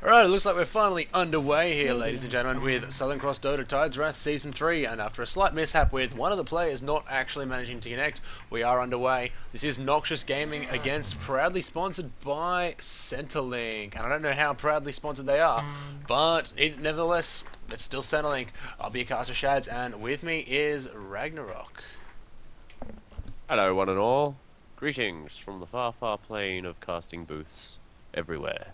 Alright, it looks like we're finally underway here, ladies and gentlemen, with Southern Cross Dota Tides Wrath Season 3, and after a slight mishap with one of the players not actually managing to connect, we are underway. This is Noxious Gaming against, proudly sponsored by Centrelink, and I don't know how proudly sponsored they are, but nevertheless, it's still Centrelink. I'll be a caster Shads, and with me is Ragnarok. Hello, one and all. Greetings from the far, far plane of casting booths everywhere.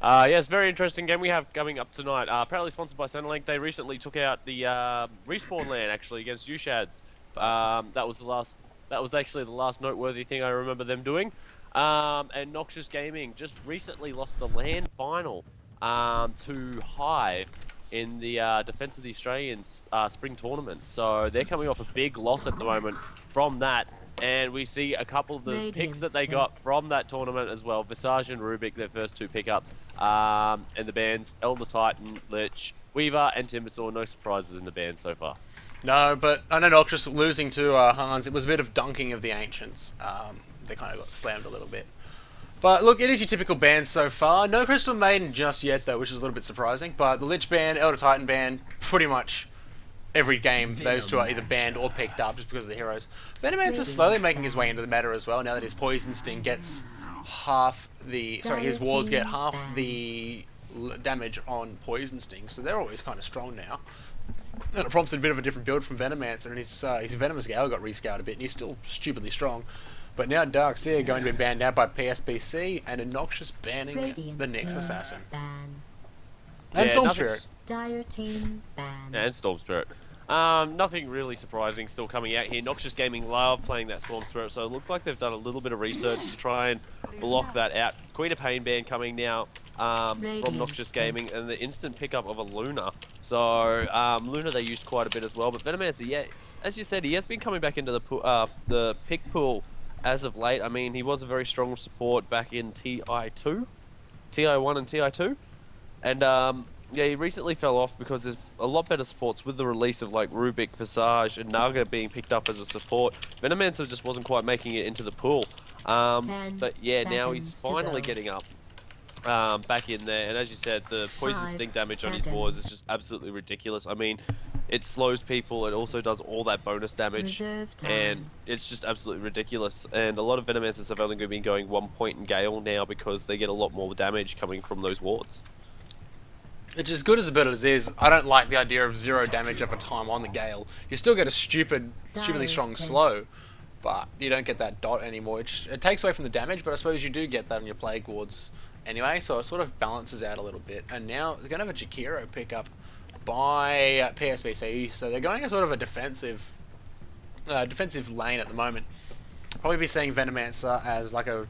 Yes, very interesting game we have coming up tonight. Proudly sponsored by Centrelink. They recently took out the respawn land actually against Ushads. That was the last. That was actually the last noteworthy thing I remember them doing. And Noxious Gaming just recently lost the land final to Hive in the Defense of the Australians spring tournament. So they're coming off a big loss at the moment from that. And we see a couple of the picks that they got from that tournament as well. Visage and Rubik, their first two pickups. And the bands, Elder Titan, Lich, Weaver, and Timbersaw. No surprises in the band so far. No, but I know Noxious losing to Hans, it was a bit of dunking of the Ancients. They kind of got slammed a little bit. But look, it is your typical band so far. No Crystal Maiden just yet, though, which is a little bit surprising. But the Lich band, Elder Titan band, pretty much every game those two are either banned or picked up just because of the heroes. Venomancer's slowly making his way into the meta as well, now that his Poison Sting gets his wards get half the damage on Poison Sting, so they're always kind of strong now. And it prompted a bit of a different build from Venomancer, and his Venomous Gale got rescaled a bit, and he's still stupidly strong. But now Darkseer going to be banned out by PSBC, and Noxious banning the Nyx Assassin. And Storm Spirit. Dire team ban. And Storm Spirit. Nothing really surprising still coming out here. Noxious Gaming love playing that Storm Spirit, so it looks like they've done a little bit of research to try and block that out. Queen of Pain ban coming now from Noxious Gaming, and the instant pickup of a Luna. So Luna they used quite a bit as well, but Venomancer, yeah, as you said, he has been coming back into the pick pool as of late. I mean, he was a very strong support back in TI1 and TI2, and yeah, he recently fell off because there's a lot better supports with the release of like Rubik, Visage, and Naga being picked up as a support. Venomancer just wasn't quite making it into the pool. But yeah, now he's finally getting up back in there. And as you said, the Poison Sting damage on his wards is just absolutely ridiculous. I mean, it slows people. It also does all that bonus damage. And it's just absolutely ridiculous. And a lot of Venomancers have only been going 1 point in Gale now because they get a lot more damage coming from those wards. It's as good as a bit as is. I don't like the idea of 0 damage over time on the Gale. You still get a stupidly strong slow, but you don't get that dot anymore. It takes away from the damage, but I suppose you do get that on your Plague Wards anyway, so it sort of balances out a little bit. And now they're going to have a Jakiro pickup by PSBC, so they're going a sort of a defensive lane at the moment. Probably be seeing Venomancer as like a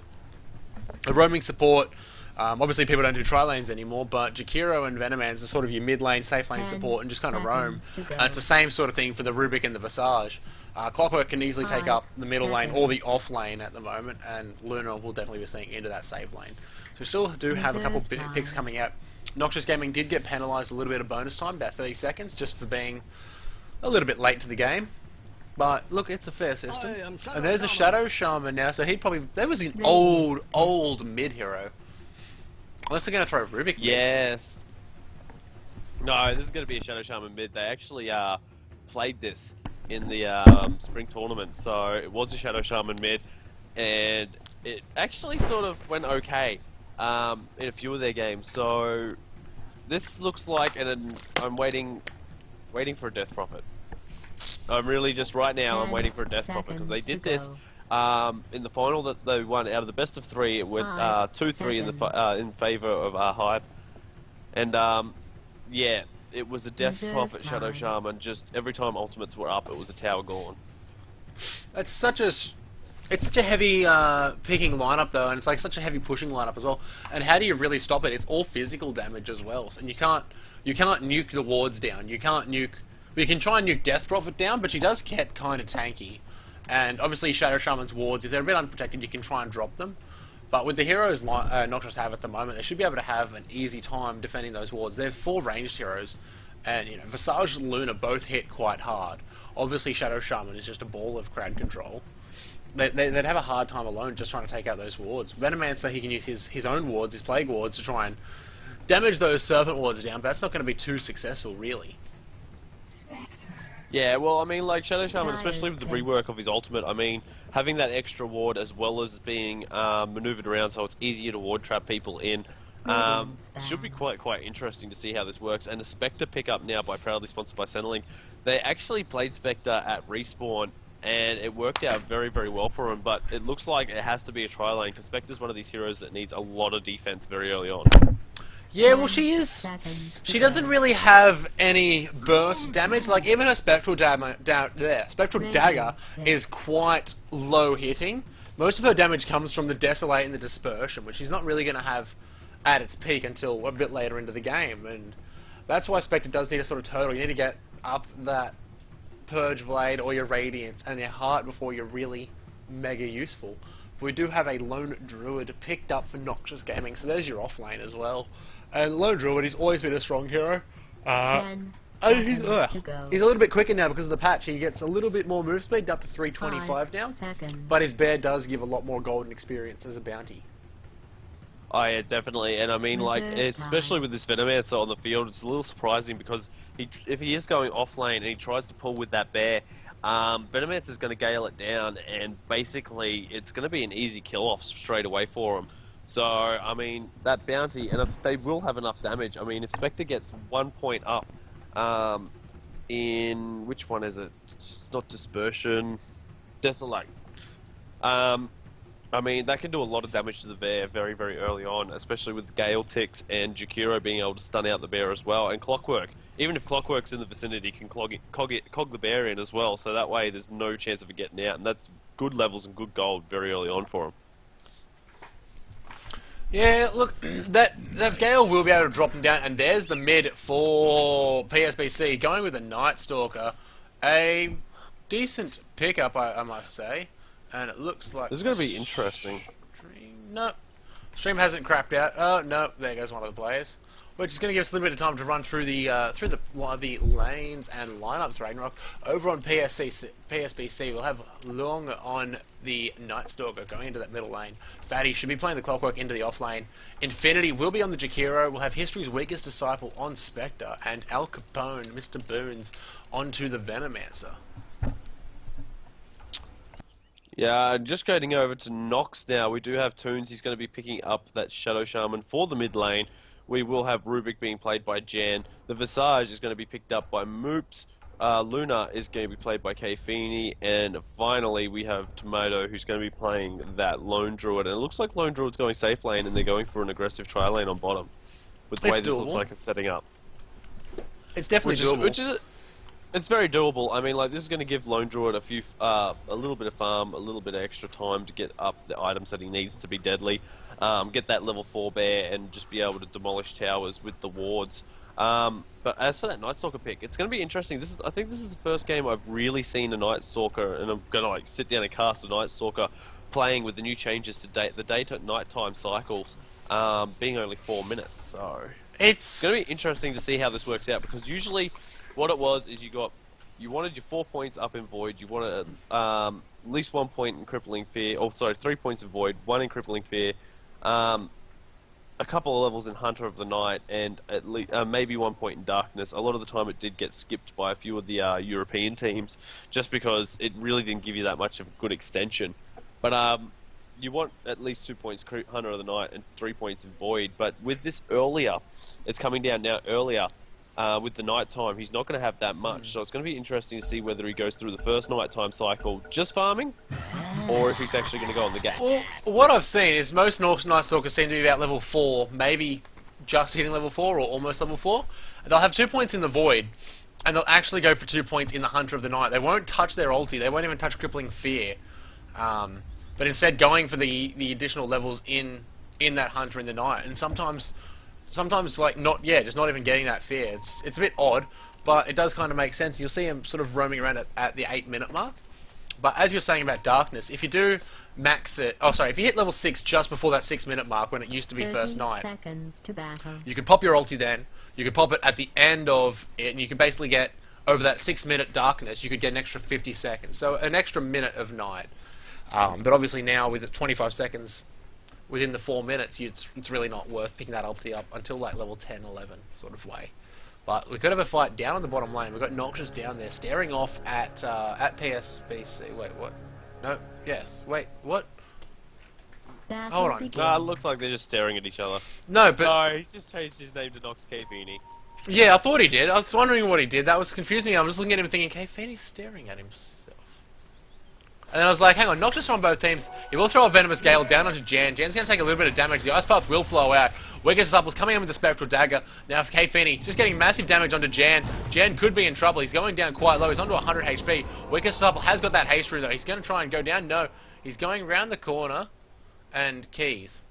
roaming support. Obviously people don't do tri-lanes anymore, but Jakiro and Venomancer are sort of your mid-lane, safe lane support and just kind of roam. It's the same sort of thing for the Rubik and the Visage. Clockwork can easily take up the middle lane or the off lane at the moment, and Luna will definitely be staying into that save lane. So we still do have a couple picks coming out. Noxious Gaming did get penalised a little bit of bonus time, about 30 seconds, just for being a little bit late to the game. But look, it's a fair system. And there's a Shadow Shaman now, so that was an old mid-hero. Unless they're going to throw Rubik mid. Yes. No, this is going to be a Shadow Shaman mid. They actually played this in the spring tournament, so it was a Shadow Shaman mid, and it actually sort of went okay in a few of their games. So this looks like, and I'm waiting for a Death Prophet. I'm really just right now. I'm waiting for a Death Prophet because they did this. In the final that they won out of the best of 3, it went 2-3 in favour of Hive, and yeah, it was a Death Prophet Shadow Shaman. Just every time ultimates were up, it was a tower gone. It's such a heavy picking lineup though, and it's like such a heavy pushing lineup as well. And how do you really stop it? It's all physical damage as well, and you can't nuke the wards down. You can't nuke. You can try and nuke Death Prophet down, but she does get kind of tanky. And obviously Shadow Shaman's wards, if they're a bit unprotected, you can try and drop them. But with the heroes Noxious have at the moment, they should be able to have an easy time defending those wards. They're 4 ranged heroes, and you know, Visage and Luna both hit quite hard. Obviously Shadow Shaman is just a ball of crowd control. they'd have a hard time alone just trying to take out those wards. Venomancer, he can use his own wards, his plague wards, to try and damage those serpent wards down, but that's not going to be too successful, really. Yeah, well, I mean, like, Shadow Shaman, especially with the Okay. rework of his ultimate, I mean, having that extra ward as well as being maneuvered around so it's easier to ward trap people in, should be quite interesting to see how this works. And a Spectre pickup now by proudly sponsored by Centrelink. They actually played Spectre at Respawn, and it worked out very well for him, but it looks like it has to be a tri-lane, because Spectre's one of these heroes that needs a lot of defense very early on. Yeah, well, she is. Seconds to She go. doesn't really have any burst damage. Like, even her spectral dagger is quite low hitting. Most of her damage comes from the Desolate and the Dispersion, which she's not really going to have at its peak until a bit later into the game. And that's why Spectre does need a sort of total. You need to get up that Purge Blade or your Radiance and your Heart before you're really mega useful. But we do have a Lone Druid picked up for Noxious Gaming, so there's your offlane as well. And Lone Druid, he's always been a strong hero. 10 He's seconds to go. a little bit quicker now because of the patch. He gets a little bit more move speed, up to 325 now. 5 seconds. But his bear does give a lot more golden experience as a bounty. Oh yeah, definitely, and I mean, like, Reserve especially time. with this Venomancer on the field, it's a little surprising because if he is going off lane and he tries to pull with that bear, Venomancer's going to gale it down, and basically it's going to be an easy kill off straight away for him. So, I mean, that bounty, and if they will have enough damage. I mean, if Spectre gets 1 point up, in which one is it? It's not Dispersion, Desolate. I mean, that can do a lot of damage to the bear very early on, especially with Gale Ticks and Jakiro being able to stun out the bear as well, and Clockwork. Even if Clockwork's in the vicinity, can cog the bear in as well, so that way there's no chance of it getting out, and that's good levels and good gold very early on for him. Yeah, look, that Gale will be able to drop him down, and there's the mid for PSBC, going with a Night Stalker. A decent pickup, I must say. And it looks like... This is going to be interesting. No. Stream hasn't crapped out. Oh, no. There goes one of the players. Which is going to give us a little bit of time to run through the lanes and lineups, Ragnarok. Over on PSBC, we'll have Long on the Night Stalker going into that middle lane. Fatty should be playing the Clockwork into the off lane. Infinity will be on the Jakiro. We'll have History's Weakest Disciple on Spectre. And Al Capone, Mr. Boons, onto the Venomancer. Yeah, just going over to Nox now. We do have Toons. He's going to be picking up that Shadow Shaman for the mid lane. We will have Rubik being played by Jan. The Visage is going to be picked up by Moops. Luna is going to be played by K Feeney. And finally, we have Tomato, who's going to be playing that Lone Druid. And it looks like Lone Druid's going safe lane, and they're going for an aggressive tri lane on bottom. With the way this looks like it's setting up. It's definitely doable. It's very doable. I mean, like, this is going to give Lone Druid a little bit of farm, a little bit of extra time to get up the items that he needs to be deadly, get that level 4 bear, and just be able to demolish towers with the wards. But as for that Night Stalker pick, it's going to be interesting. I think this is the first game I've really seen a Night Stalker, and I'm going to like sit down and cast a Night Stalker playing with the new changes to the day to nighttime cycles, being only 4 minutes. So it's going to be interesting to see how this works out, because usually what it was is you wanted your 4 points up in Void, you wanted at least 1 point in Crippling Fear, 3 points in Void, 1 in Crippling Fear, a couple of levels in Hunter of the Night, and at least maybe 1 point in Darkness. A lot of the time it did get skipped by a few of the European teams, just because it really didn't give you that much of a good extension. But you want at least 2 points Hunter of the Night and 3 points in Void. But with this earlier, it's coming down now earlier. With the nighttime, he's not going to have that much, so it's going to be interesting to see whether he goes through the first nighttime cycle just farming, or if he's actually going to go on the game. Well, what I've seen is most Night Stalkers seem to be about level 4, maybe just hitting level 4 or almost level 4. They'll have 2 points in the Void, and they'll actually go for 2 points in the Hunter of the Night. They won't touch their ulti, they won't even touch Crippling Fear, but instead going for the additional levels in that Hunter in the Night, and sometimes like just not even getting that fear. It's a bit odd, but it does kind of make sense. You'll see him sort of roaming around at the 8-minute mark. But as you're saying about Darkness, if you do max it, if you hit level 6 just before that 6-minute mark when it used to be first night, seconds to battle. you could pop your ulti then. You could pop it at the end of it, and you can basically get over that 6-minute Darkness. You could get an extra 50 seconds, so an extra minute of night. But obviously now with 25 seconds within the 4 minutes, it's really not worth picking that ulti up until like level 10, 11 sort of way. But we could have a fight down on the bottom lane. We've got Noxious down there staring off at PSBC. Wait, what? No, yes. Wait, what? Hold on. It looks like they're just staring at each other. No, but... No, he's just changed his name to Nox K Feeney. Yeah, I thought he did. I was wondering what he did. That was confusing. I was just looking at him thinking, K Feeney's staring at himself. And then I was like, hang on, Noxious on both teams. He will throw a Venomous Gale down onto Jan. Jan's going to take a little bit of damage. The Ice Path will flow out. Wicked Supple's coming in with the Spectral Dagger. Now K Feeney just getting massive damage onto Jan. Jan could be in trouble. He's going down quite low. He's onto 100 HP. Wicked Supple has got that haste through though. He's going to try and go down. No, he's going around the corner. And keys.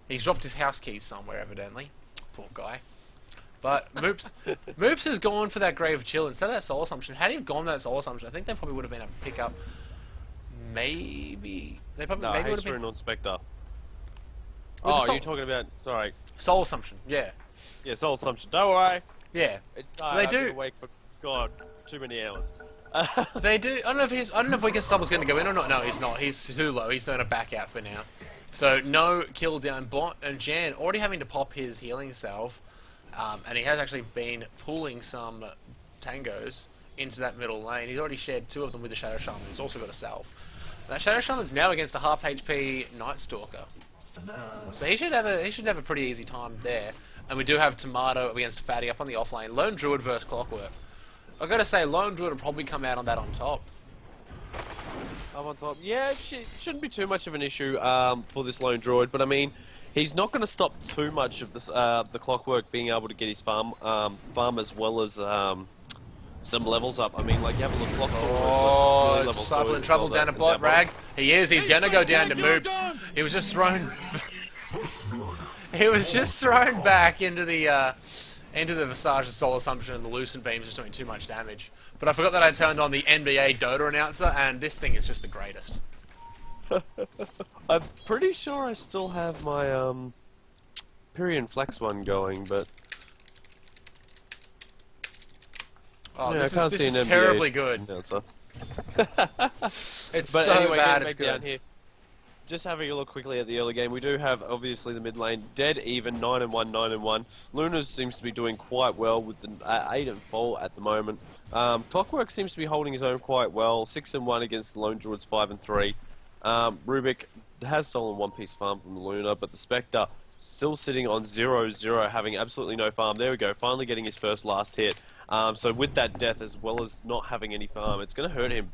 He's dropped his house keys somewhere, evidently. Poor guy. But Moops has gone for that Grave Chill instead of that Soul Assumption. Had he have gone for that Soul Assumption, I think they probably would have been able to pick up. Maybe they probably maybe would have been on Spectre. Oh, you're talking about Soul Assumption. Yeah. Yeah, Soul Assumption. Don't worry. Yeah. I've been awake for too many hours. They do. I don't know if Wicked Supple's going to go in or not. No, he's not. He's too low. He's going to back out for now. So no kill down bot, and Jan already having to pop his healing salve, and he has actually been pulling some tangos into that middle lane. He's already shared 2 of them with the Shadow Shaman. He's also got a salve. That Shadow Shaman's now against a half HP Night Stalker, so he should have a pretty easy time there. And we do have Tomato against Fatty up on the off lane. Lone Druid versus Clockwork. I've got to say, Lone Druid will probably come out on that on top. Up on top. Yeah, it shouldn't be too much of an issue for this Lone Druid, but I mean, he's not going to stop too much of this, the Clockwork being able to get his farm as well as some levels up. I mean, like, you have a look, Clockwork. Oh, it's Disciple in trouble down at bot, Rag. He is. He's going to go down to Moops. He was just thrown... he was just thrown back into the Visage Soul Assumption, and the Lucent Beam's just doing too much damage. But I forgot that I turned on the NBA Dota announcer, and this thing is just the greatest. I'm pretty sure I still have my Pyrian Flex one going, but... Oh, yeah, this is terribly good. It's so bad, it's good. Down here. Just having a look quickly at the early game, we do have obviously the mid lane dead even, 9-1, 9-1. Luna seems to be doing quite well with the 8-4 at the moment. Clockwork seems to be holding his own quite well, 6-1 against the Lone Druids, 5-3. Rubik has stolen 1 piece of farm from the Luna, but the Spectre still sitting on 0-0, having absolutely no farm. There we go, finally getting his first last hit. So with that death, as well as not having any farm, it's going to hurt him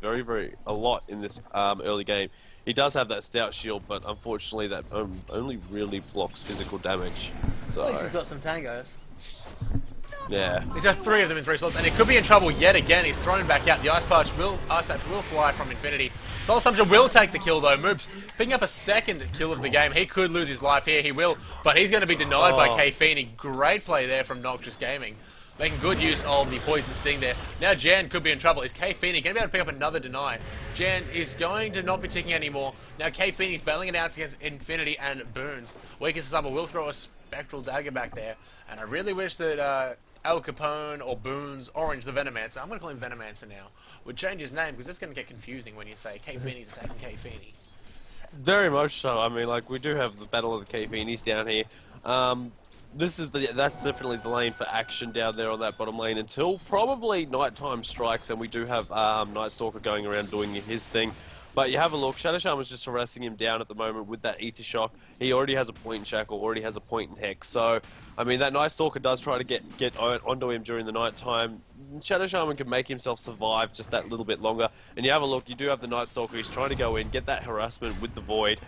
a lot in this early game. He does have that stout shield, but unfortunately that only really blocks physical damage. So at least he's got some tangos. Yeah. He's got 3 of them in 3 slots, and he could be in trouble yet again. He's thrown back out. The Ice Patch will fly from Infinity. Soul Assumption will take the kill though. Moops picking up a second kill of the game. He could lose his life here. He will, but he's going to be denied by K Feeney. Great play there from Noxious Gaming. Making good use of the Poison Sting there. Now Jan could be in trouble. Is K Feeney going to be able to pick up another deny? Jan is going to not be ticking anymore. Now K Feeney's battling it out against Infinity and Boons. Weakest Summer will throw a Spectral Dagger back there. And I really wish that Al Capone or Boons, Orange, the Venomancer, I'm going to call him Venomancer now, would change his name, because that's going to get confusing when you say K Feeney's attacking K Feeney. Very much so. I mean, like, we do have the Battle of the K Feeneys down here. That's definitely the lane for action down there on that bottom lane until probably nighttime strikes, and we do have Night Stalker going around doing his thing. But you have a look, Shadow Shaman's just harassing him down at the moment with that Ether Shock. He already has a point in Shackle, already has a point in Hex. So, I mean, that Night Stalker does try to get onto him during the night time. Shadow Shaman can make himself survive just that little bit longer. And you have a look, you do have the Night Stalker, he's trying to go in, get that harassment with the Void.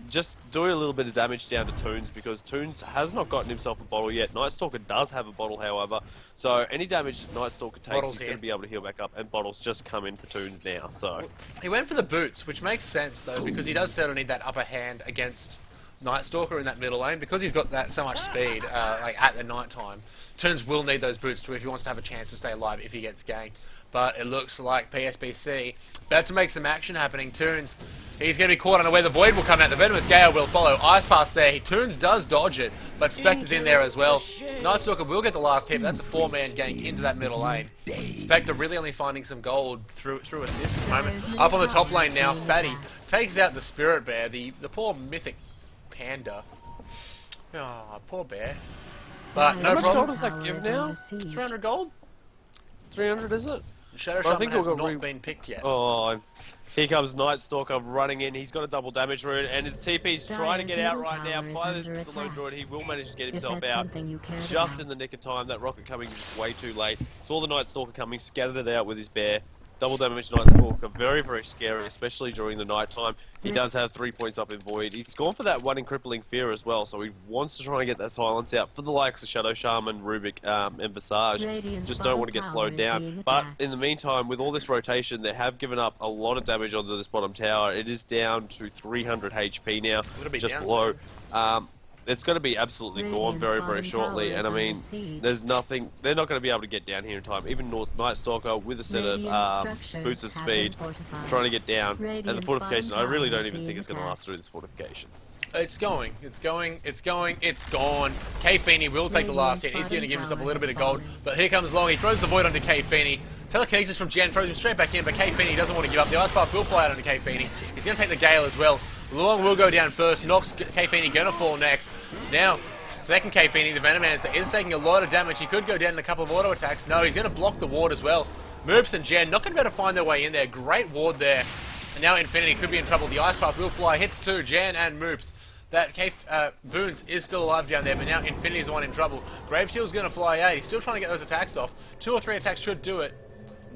Just doing a little bit of damage down to Toons, because Toons has not gotten himself a bottle yet. Night Stalker does have a bottle, however. So any damage that Night Stalker takes, he's going to be able to heal back up, and bottles just come in for Toons now. So he went for the boots, which makes sense though, because he does sort of need that upper hand against Night Stalker in that middle lane, because he's got that so much speed, like at the night time, Toons will need those boots too if he wants to have a chance to stay alive if he gets ganked. But it looks like PSBC about to make some action happening. Toons, he's going to be caught unaware. The Void will come out. The Venomous Gale will follow. Ice Pass there. Toons does dodge it, but Spectre's in there as well. Night Stalker will get the last hit. That's a 4-man gank into that middle lane. Spectre really only finding some gold through assists at the moment. Up on the top lane now, Fatty takes out the Spirit Bear, the poor mythic panda. Oh, poor bear. But no How much gold problem. does that give now? 300 gold? 300, is it? Shadow Well, I Shaman think has we'll go not been picked yet. Oh, here comes Night Stalker running in. He's got a double damage rune, and the TP's trying to get out right now by the low droid. He will manage to get himself out just in the nick of time. That rocket coming just way too late. Saw the Night Stalker coming, scattered it out with his bear. Double damage Night Stalker, very, very scary, especially during the night time. He does have 3 points up in Void. He's gone for that one in Crippling Fear as well, so he wants to try and get that silence out for the likes of Shadow Shaman, Rubik, and Visage. Just don't want to get slowed down. But in the meantime, with all this rotation, they have given up a lot of damage onto this bottom tower. It is down to 300 HP now, just below. It's going to be absolutely gone very, very shortly, and I mean, there's nothing, they're not going to be able to get down here in time. Even Night Stalker with a set of boots of speed is trying to get down, and the fortification, I really don't even think it's going to last through this fortification. It's going. It's gone. K Feeney will take the last hit. He's going to give himself a little bit of gold. But here comes Long. He throws the Void onto K Feeney. Telekinesis from Jen throws him straight back in, but K Feeney doesn't want to give up. The Ice Path will fly out onto K Feeney. He's going to take the Gale as well. Long will go down first. Nox, K Feeney going to fall next. Now, second K Feeney, the Venomancer, is taking a lot of damage. He could go down in a couple of auto attacks. No, he's going to block the ward as well. Moops and Jen not going to be able to find their way in there. Great ward there. And now Infinity could be in trouble. The Ice Path will fly. Hits two, Jan and Moops. That Boons is still alive down there, but now Infinity is the one in trouble. Graveshield's going to fly out. He's still trying to get those attacks off. 2 or 3 attacks should do it.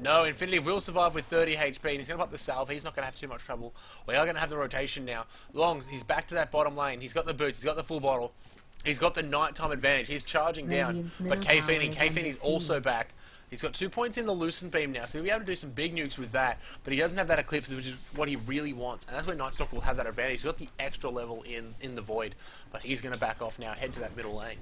No, Infinity will survive with 30 HP, and he's going to pop the salve. He's not going to have too much trouble. We are going to have the rotation now. Long, he's back to that bottom lane. He's got the boots. He's got the full bottle. He's got the nighttime advantage. He's charging down. But K Feeney's also back. He's got 2 points in the Lucent Beam now, so he'll be able to do some big nukes with that. But he doesn't have that Eclipse, which is what he really wants. And that's where Night Stalker will have that advantage. He's got the extra level in the Void. But he's going to back off now, head to that middle lane.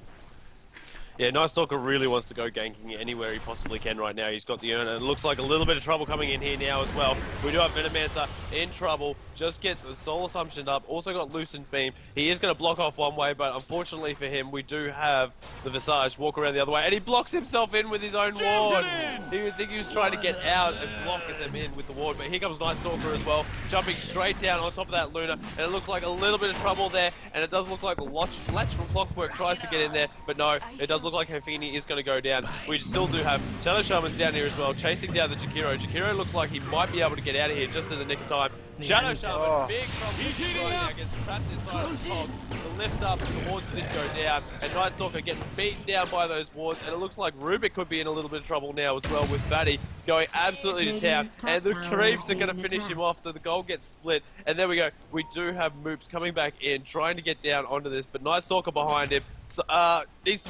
Yeah, Night Stalker really wants to go ganking anywhere he possibly can right now. He's got the urn, and it looks like a little bit of trouble coming in here now as well. We do have Venomancer in trouble, just gets the Soul Assumption up, also got Lucent Beam. He is going to block off one way, but unfortunately for him, we do have the Visage walk around the other way, and he blocks himself in with his own ward. He would think he was trying to get out and block them in with the ward, but here comes Night Stalker as well, jumping straight down on top of that Luna, and it looks like a little bit of trouble there, and it does look like the Latch from Clockwork tries to get in there, but no, it does look like Hafini is going to go down. We still do have Shadow Shaman's down here as well, chasing down the Jakiro. Jakiro looks like he might be able to get out of here just in the nick of time. Shadow Shaman, big trouble now, gets trapped inside of the cog. The lift up, the wards did go down, and Night Stalker getting beaten down by those wards, and it looks like Rubik could be in a little bit of trouble now as well with Fatty going absolutely to town, and the creeps are going to finish him off, so the goal gets split, and there we go. We do have Moops coming back in, trying to get down onto this, but Night Stalker behind him. So, needs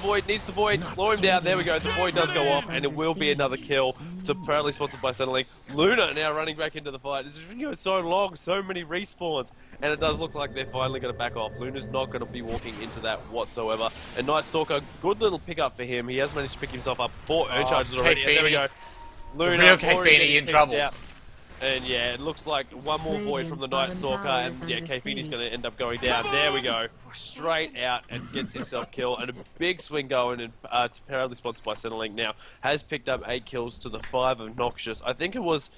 the void, slow him down, there we go, the void does go off, and it will be another kill, so proudly sponsored by Centrelink. Luna now running back into the fight. This has been going so long, so many respawns, and it does look like they're finally going to back off. Luna's not going to be walking into that whatsoever, and Night Stalker, good little pickup for him. He has managed to pick himself up 4 urn charges already, and there we go. Luna, real K Feeney in trouble. Out. And yeah, it looks like one more void from the Night Stalker, and yeah, K Feeney's going to end up going down. There we go, straight out and gets himself killed, and a big swing going. And proudly sponsored by Centrelink now has picked up 8 kills to the 5 of Noxious. I think it was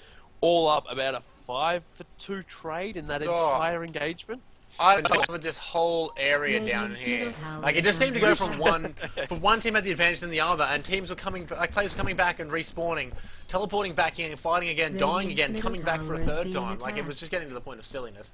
all up about a 5-for-2 trade in that entire engagement. I don't know this whole area down here. Like it just seemed to go from one team had the advantage than the other, and teams were coming, like players were coming back and respawning, teleporting back in, fighting again, dying again, coming back for a third time. Like it was just getting to the point of silliness.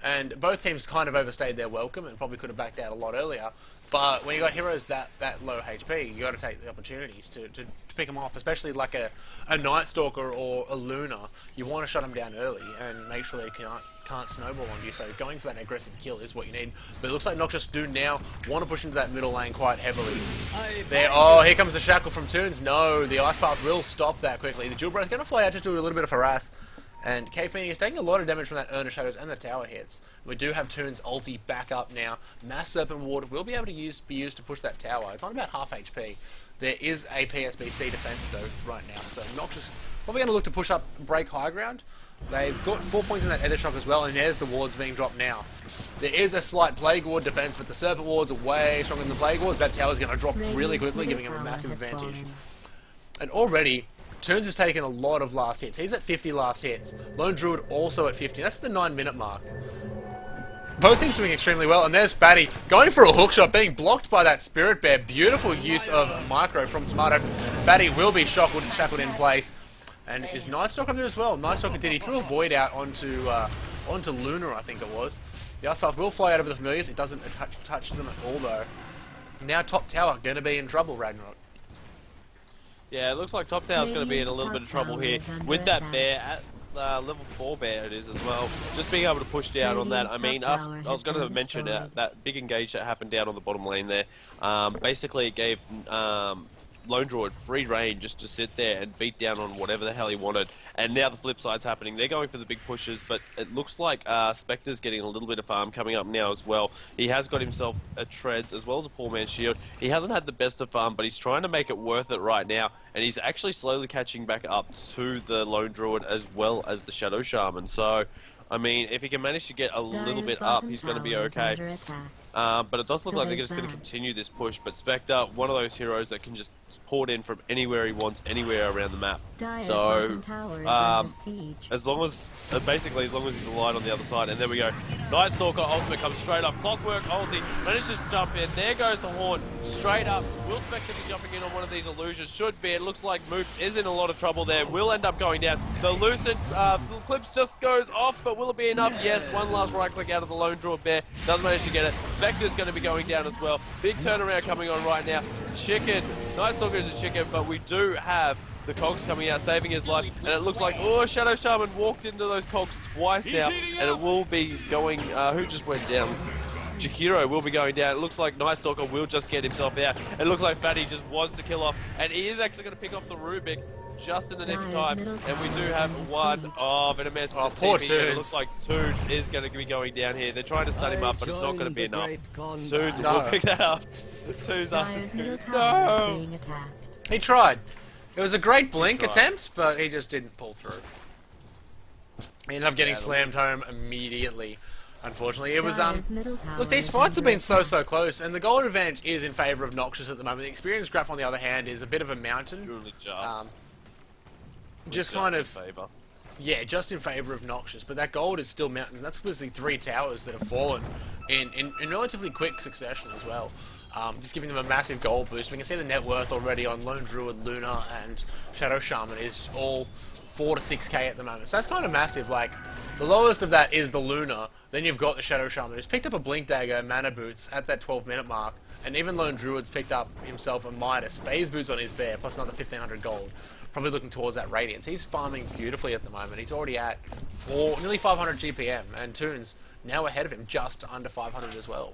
And both teams kind of overstayed their welcome and probably could have backed out a lot earlier. But when you got heroes that low HP, you got to take the opportunities to pick them off, especially like a Night Stalker or a Luna. You want to shut them down early and make sure they can't snowball on you. So going for that aggressive kill is what you need. But it looks like Noxious do now want to push into that middle lane quite heavily. There, oh, here comes the shackle from Toons. No, the Ice Path will stop that quickly. The Dual Breath going to fly out to do a little bit of harass. And K-Phoenix is taking a lot of damage from that Urn of Shadows and the tower hits. We do have Toon's ulti back up now. Mass Serpent Ward will be able to be used to push that tower. It's on about half HP. There is a PSBC defense though right now, so Noxious probably going to look to push up, break high ground. They've got 4 points in that Ether Shock as well, and there's the wards being dropped now. There is a slight Plague Ward defense, but the Serpent Wards are way stronger than the Plague Wards. That tower's going to drop really quickly, giving him a massive advantage. And already, Toons has taken a lot of last hits. He's at 50 last hits. Lone Druid also at 50. That's the 9-minute mark. Both teams doing extremely well, and there's Fatty going for a hookshot, being blocked by that Spirit Bear. Beautiful use of Micro from Tomato. Fatty will be shackled in place. And is Nightstalker up there as well? Nightstalker did. He threw a Void out onto Luna, I think it was. The Ice Path will fly out of the Familiars. It doesn't touch them at all, though. Now top tower going to be in trouble, Ragnarok. Yeah, it looks like top tower's going to be in a little bit of trouble here with that bear at level 4 bear it is as well. Just being able to push down on that. I mean, I was going to mention that big engage that happened down on the bottom lane there. Basically, it gave Lone Druid free reign just to sit there and beat down on whatever the hell he wanted. And now the flip side's happening. They're going for the big pushes, but it looks like Spectre's getting a little bit of farm coming up now as well. He has got himself a Treads as well as a Poor Man's Shield. He hasn't had the best of farm, but he's trying to make it worth it right now. And he's actually slowly catching back up to the Lone Druid as well as the Shadow Shaman. So, I mean, if he can manage to get a little bit up, he's going to be okay. But it does look like they're just going to continue this push. But Spectre, one of those heroes that can just port in from anywhere he wants, anywhere around the map. So, as long as, basically, as long as he's alive on the other side. And there we go. Nightstalker ultimate comes straight up. Clockwork ulti manages to jump in. There goes the horn. Straight up. Will Spectre be jumping in on one of these illusions? Should be. It looks like Moops is in a lot of trouble there. Will end up going down. The Lucid Clips just goes off, but will it be enough? Yes, one last right click out of the Lone Druid Bear. Doesn't manage to get it. Spectre's going to be going down as well. Big turnaround coming on right now. Chicken. Nightstalker is a chicken, but we do have the cogs coming out, saving his life. And it looks like, oh, Shadow Shaman walked into those cogs twice now. And it will be going, who just went down? Jakiro will be going down. It looks like Nightstalker will just get himself out. It looks like Fatty just wants to kill off. And he is actually going to pick off the Rubik just in the nick of time. And we do have one. Oh, Venomancer just poor TP'd. Toons. It looks like Toons is going to be going down here. They're trying to stun him up, but it's not going to be enough. Toons will pick that up. Toons up. No! He tried. It was a great blink attempt, but he just didn't pull through. He ended up getting slammed home immediately. Unfortunately, it was look, these fights have been so close, and the gold advantage is in favour of Noxious at the moment. The experienced Graph, on the other hand, is a bit of a mountain. Just kind of, yeah, just in favour of Noxious. But that gold is still mountains, and that's because the 3 towers that have fallen in relatively quick succession as well. Just giving them a massive gold boost. We can see the net worth already on Lone Druid, Luna, and Shadow Shaman is all 4 to 6k at the moment. So that's kind of massive. Like, the lowest of that is the Luna. Then you've got the Shadow Shaman, who's picked up a Blink Dagger, Mana Boots at that 12-minute mark. And even Lone Druid's picked up himself a Midas, Phase Boots on his bear, plus another 1500 gold. Probably looking towards that Radiance. He's farming beautifully at the moment. He's already at nearly 500 GPM, and Toons now ahead of him, just under 500 as well.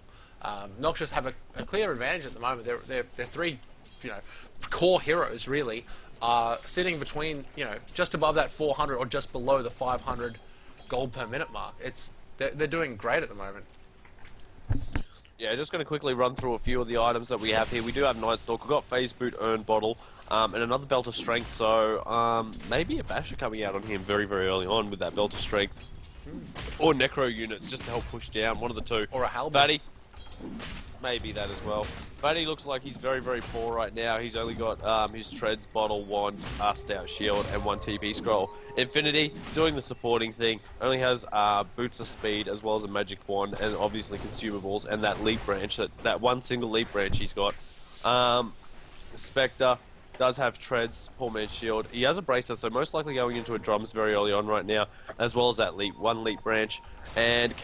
Noxious have a clear advantage at the moment. They're 3, core heroes really, sitting between, just above that 400 or just below the 500 gold per minute mark. They're doing great at the moment. Yeah, just going to quickly run through a few of the items that we have here. We do have Nightstalker, we've got Phase Boot, Urn Bottle, and another Belt of Strength. So maybe a Basher coming out on him very, very early on with that Belt of Strength. Or Necro units just to help push down, one of the two. Or a Halberd. Fatty, maybe that as well. Fatty looks like he's very, very poor right now. He's only got his Treads, Bottle, Wand, Stout Shield, and 1 TP Scroll. Infinity, doing the supporting thing, only has Boots of Speed as well as a Magic Wand, and obviously consumables, and that Leap Branch, that one single Leap Branch he's got. Spectre does have Treads, Poor Man's Shield. He has a Bracer, so most likely going into a Drums very early on right now, as well as that one Leap Branch. And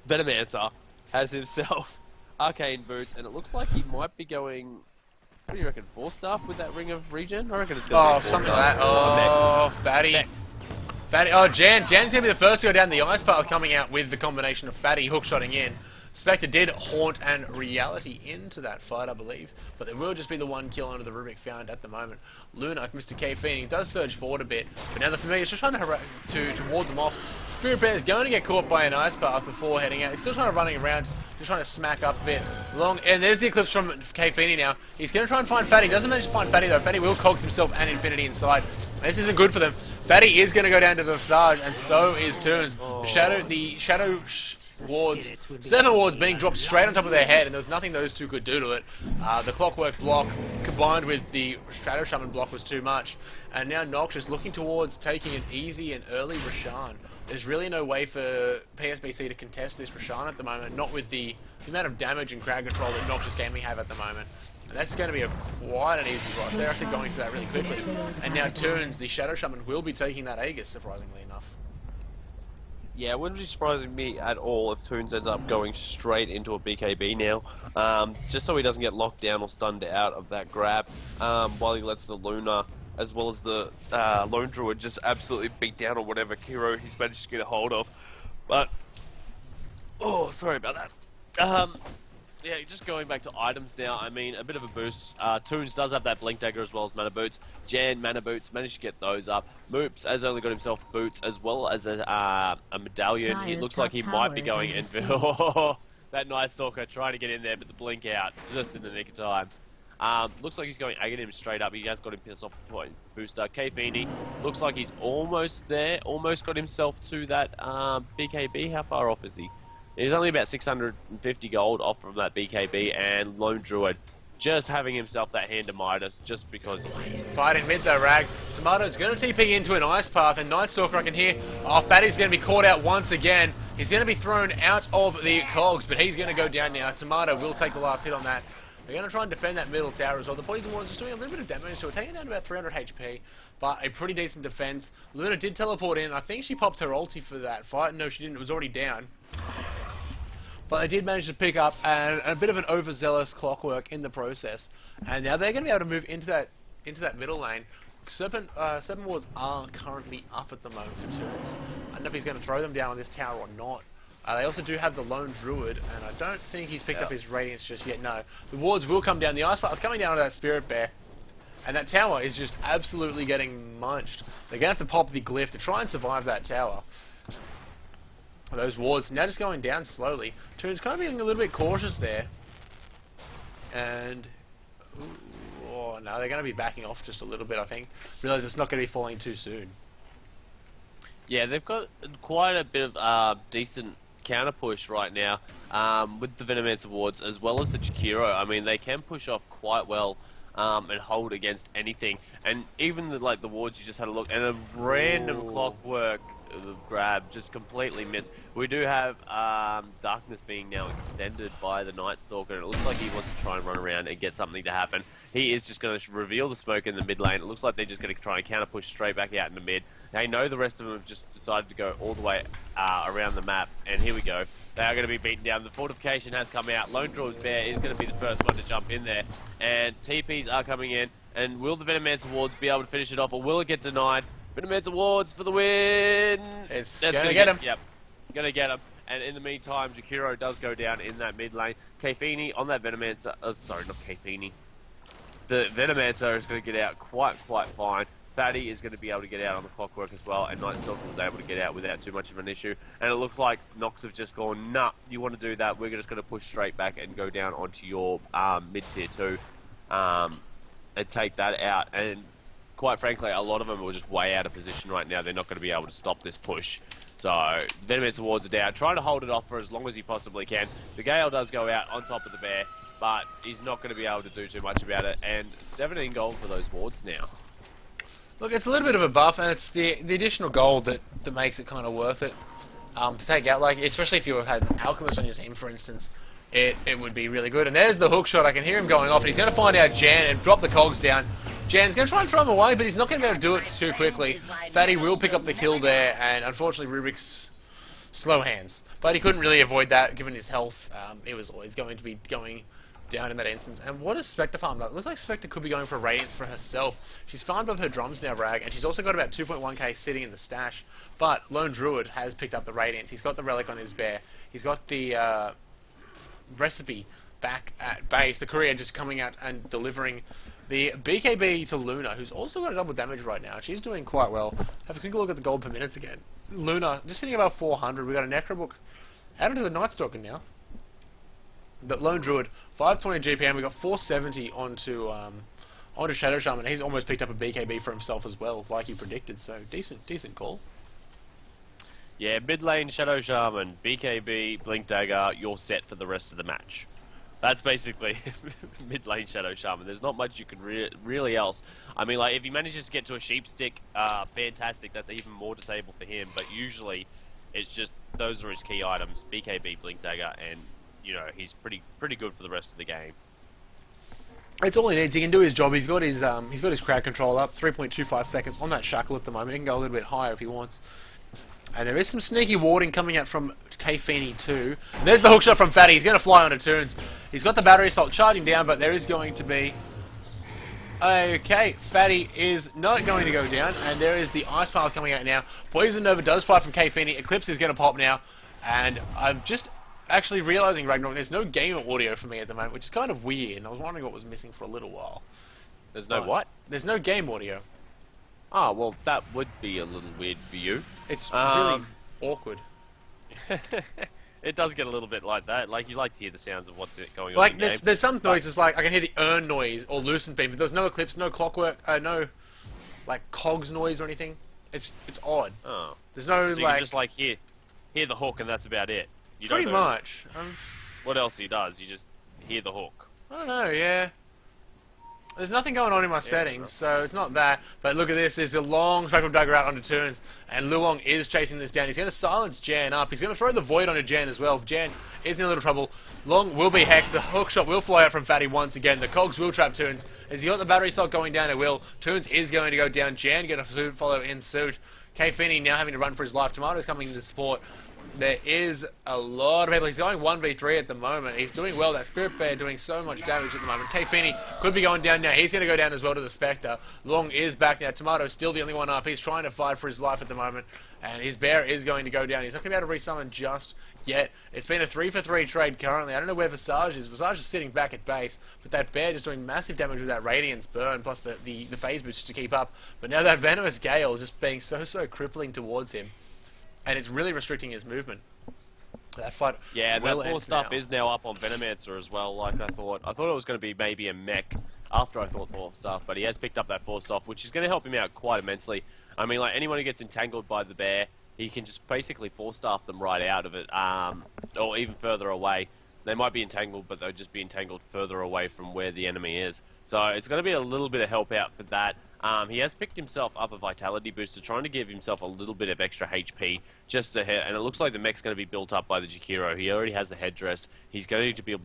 Venomancer has himself Arcane Boots, and it looks like he might be going, what do you reckon, 4-star with that Ring of Regen? I reckon it's going to be 4-star. Something like that. Oh, Fatty. Fatty. Oh, Jan's going to be the first to go down the ice path, coming out with the combination of Fatty hookshotting in. Spectre did haunt and reality into that fight, I believe, but there will just be the one kill under the Rubik found at the moment. Luna, Mr. K Feeney, does surge forward a bit, but now the Familiar's just trying to ward them off. Spirit Bear is going to get caught by an Ice Path before heading out. He's still trying to running around, just trying to smack up a bit long, and there's the Eclipse from K Feeney now. He's going to try and find Fatty. Doesn't manage to find Fatty though. Fatty will cogs himself and Infinity inside. This isn't good for them. Fatty is going to go down to the Visage, and so is Toons. The Shadow wards, 7 wards being dropped straight on top of their head, and there was nothing those two could do to it. The Clockwork block combined with the Shadow Shaman block was too much, and now Noxious looking towards taking an easy and early Roshan. There's really no way for PSBC to contest this Roshan at the moment, not with the amount of damage and crowd control that Noxious Gaming have at the moment. And that's going to be quite an easy rush. They're actually going for that really quickly. And now Toons, the Shadow Shaman, will be taking that Aegis, surprisingly enough. Yeah, it wouldn't be surprising me at all if Toons ends up going straight into a BKB now, just so he doesn't get locked down or stunned out of that grab, while he lets the Luna, as well as the Lone Druid, just absolutely beat down on whatever hero he's managed to get a hold of. But, oh, sorry about that. Yeah, just going back to items now, I mean, a bit of a boost. Toons does have that Blink Dagger as well as Mana Boots. Jan, Mana Boots, managed to get those up. Moops has only got himself Boots as well as a Medallion. It looks like he might be going in for that Night Stalker trying to get in there, but the Blink out just in the nick of time. Looks like he's going Aghanim straight up. He has got him pissed off point booster. K Feeney looks like he's almost there, almost got himself to that BKB. How far off is he? He's only about 650 gold off from that BKB, and Lone Druid just having himself that hand to Midas just because. Fighting mid though, Rag. Tomato's going to TP into an Ice Path, and Night Stalker I can hear. Oh, Fatty's going to be caught out once again. He's going to be thrown out of the cogs, but he's going to go down now. Tomato will take the last hit on that. They're going to try and defend that middle tower as well. The Poison Ward's just doing a little bit of damage to it, taking it down to about 300 HP, but a pretty decent defense. Luna did teleport in. I think she popped her ulti for that fight. No, she didn't. It was already down. But they did manage to pick up a bit of an overzealous Clockwork in the process, and now they're going to be able to move into that middle lane. Serpent wards are currently up at the moment for Toons. I don't know if he's going to throw them down on this tower or not. They also do have the Lone Druid, and I don't think he's picked up his Radiance just yet. No, the wards will come down. The Ice Path is coming down to that Spirit Bear, and that tower is just absolutely getting munched. They're going to have to pop the Glyph to try and survive that tower. Those wards now just going down slowly. Toons kind of being a little bit cautious there. And, oh no, they're going to be backing off just a little bit, I think. Realize it's not going to be falling too soon. Yeah, they've got quite a bit of decent counter push right now with the Venomancer wards as well as the Jakiro. I mean, they can push off quite well and hold against anything. And even the wards you just had a look, and a random Clockwork grab just completely missed. We do have Darkness being now extended by the Night Stalker, and it looks like he wants to try and run around and get something to happen. He is just going to reveal the smoke in the mid lane. It looks like they're just going to try and counter push straight back out in the mid. They know the rest of them have just decided to go all the way around the map, and here we go. They are going to be beaten down. The fortification has come out. Lone Druid Bear is going to be the first one to jump in there, and TPs are coming in. And will the Venomancer wards be able to finish it off, or will it get denied? Venomancer wards for the win! It's going to get him. Yep, going to get him. And in the meantime, Jakiro does go down in that mid lane. Kfini on that Venomancer. Oh, sorry, not Kfini. The Venomancer is going to get out quite fine. Fatty is going to be able to get out on the Clockwork as well, and Night Stalker was able to get out without too much of an issue. And it looks like Nox have just gone, nah, you want to do that, we're just going to push straight back and go down onto your mid-tier 2 and take that out. And quite frankly, a lot of them are just way out of position right now. They're not going to be able to stop this push. So, Venomancer wards are down, trying to hold it off for as long as he possibly can. The Gale does go out on top of the Bear, but he's not going to be able to do too much about it. And 17 gold for those wards now. Look, it's a little bit of a buff, and it's the additional gold that makes it kind of worth it to take out. Like, especially if you had Alchemist on your team, for instance, it would be really good. And there's the hook shot. I can hear him going off, and he's going to find out Jan and drop the cogs down. Jan's going to try and throw him away, but he's not going to be able to do it too quickly. Fatty will pick up the kill there, and unfortunately Rubik's slow hands. But he couldn't really avoid that, given his health. It was always going to be going down in that instance. And what does Spectre farm? It looks like Spectre could be going for Radiance for herself. She's farmed up her drums now, Rag, and she's also got about 2.1k sitting in the stash. But Lone Druid has picked up the Radiance. He's got the Relic on his Bear. He's got the recipe back at base. The courier just coming out and delivering the BKB to Luna, who's also got a double damage right now. She's doing quite well. Have a quick look at the gold per minutes again. Luna, just sitting about 400. We got a Necrobook added to the Night Stalker now. The Lone Druid, 520 GPM. We got 470 onto Shadow Shaman. He's almost picked up a BKB for himself as well, like you predicted. So decent call. Yeah, mid lane Shadow Shaman, BKB, Blink Dagger, you're set for the rest of the match. That's basically mid lane Shadow Shaman. There's not much you could really else. I mean, like, if he manages to get to a Sheep Stick, fantastic. That's even more disable for him. But usually, it's just those are his key items: BKB, Blink Dagger, and you know he's pretty good for the rest of the game. It's all he needs. He can do his job. He's got his crowd control up, 3.25 seconds on that shackle at the moment. He can go a little bit higher if he wants. And there is some sneaky warding coming out from K-Feeny too. And there's the hookshot from Fatty. He's going to fly onto Toons. He's got the battery assault charging down, but there is going to be... Okay, Fatty is not going to go down, and there is the Ice Path coming out now. Poison Nova does fly from K-Feeny. Eclipse is going to pop now. And I'm just actually realizing, Ragnarok, there's no game audio for me at the moment, which is kind of weird. And I was wondering what was missing for a little while. There's no what? There's no game audio. Oh, well, that would be a little weird for you. It's really awkward. It does get a little bit like that. Like, you like to hear the sounds of what's going on Like, in game. there's some noises, like, I can hear the urn noise or Lucent Beam, but there's no Eclipse, no Clockwork, no, like, cogs noise or anything. It's odd. Oh. There's no, So you like... can just, like, hear the hook and that's about it. You pretty don't know much. what else he does. You just hear the hook. I don't know, yeah. There's nothing going on in my settings, so it's not that. But look at this. There's a long Spectral Dagger out onto Toons, and Luong is chasing this down. He's going to silence Jan up. He's going to throw the Void onto Jan as well. Jan is in a little trouble. Long will be hacked. The hookshot will fly out from Fatty once again. The cogs will trap Toons. As he got the battery stock going down, it will. Toons is going to go down. Jan going to follow in suit. K-Feeny now having to run for his life. Tomato's coming into support. There is a lot of people. He's going 1v3 at the moment. He's doing well. That Spirit Bear doing so much damage at the moment. K-Feeny could be going down now. He's going to go down as well to the Spectre. Long is back now. Tomato's still the only one up. He's trying to fight for his life at the moment. And his bear is going to go down. He's not going to be able to resummon just yet. It's been a 3-for-3 trade currently. I don't know where Visage is. Visage is sitting back at base. But that bear just doing massive damage with that Radiance burn. Plus the phase boost to keep up. But now that Venomous Gale just being so crippling towards him. And it's really restricting his movement. That fight yeah, and that will 4 end stuff now. is now up on Venomancer as well, like I thought. I thought it was going to be maybe a mech after I thought 4 stuff, but he has picked up that 4 stuff, which is going to help him out quite immensely. I mean, like, anyone who gets entangled by the bear, he can just basically 4-staff them right out of it, or even further away. They might be entangled, but they'll just be entangled further away from where the enemy is. So it's going to be a little bit of help out for that. He has picked himself up a Vitality booster, trying to give himself a little bit of extra HP just to hit, and it looks like the mech's going to be built up by the Jakiro. He already has the headdress. He's going to be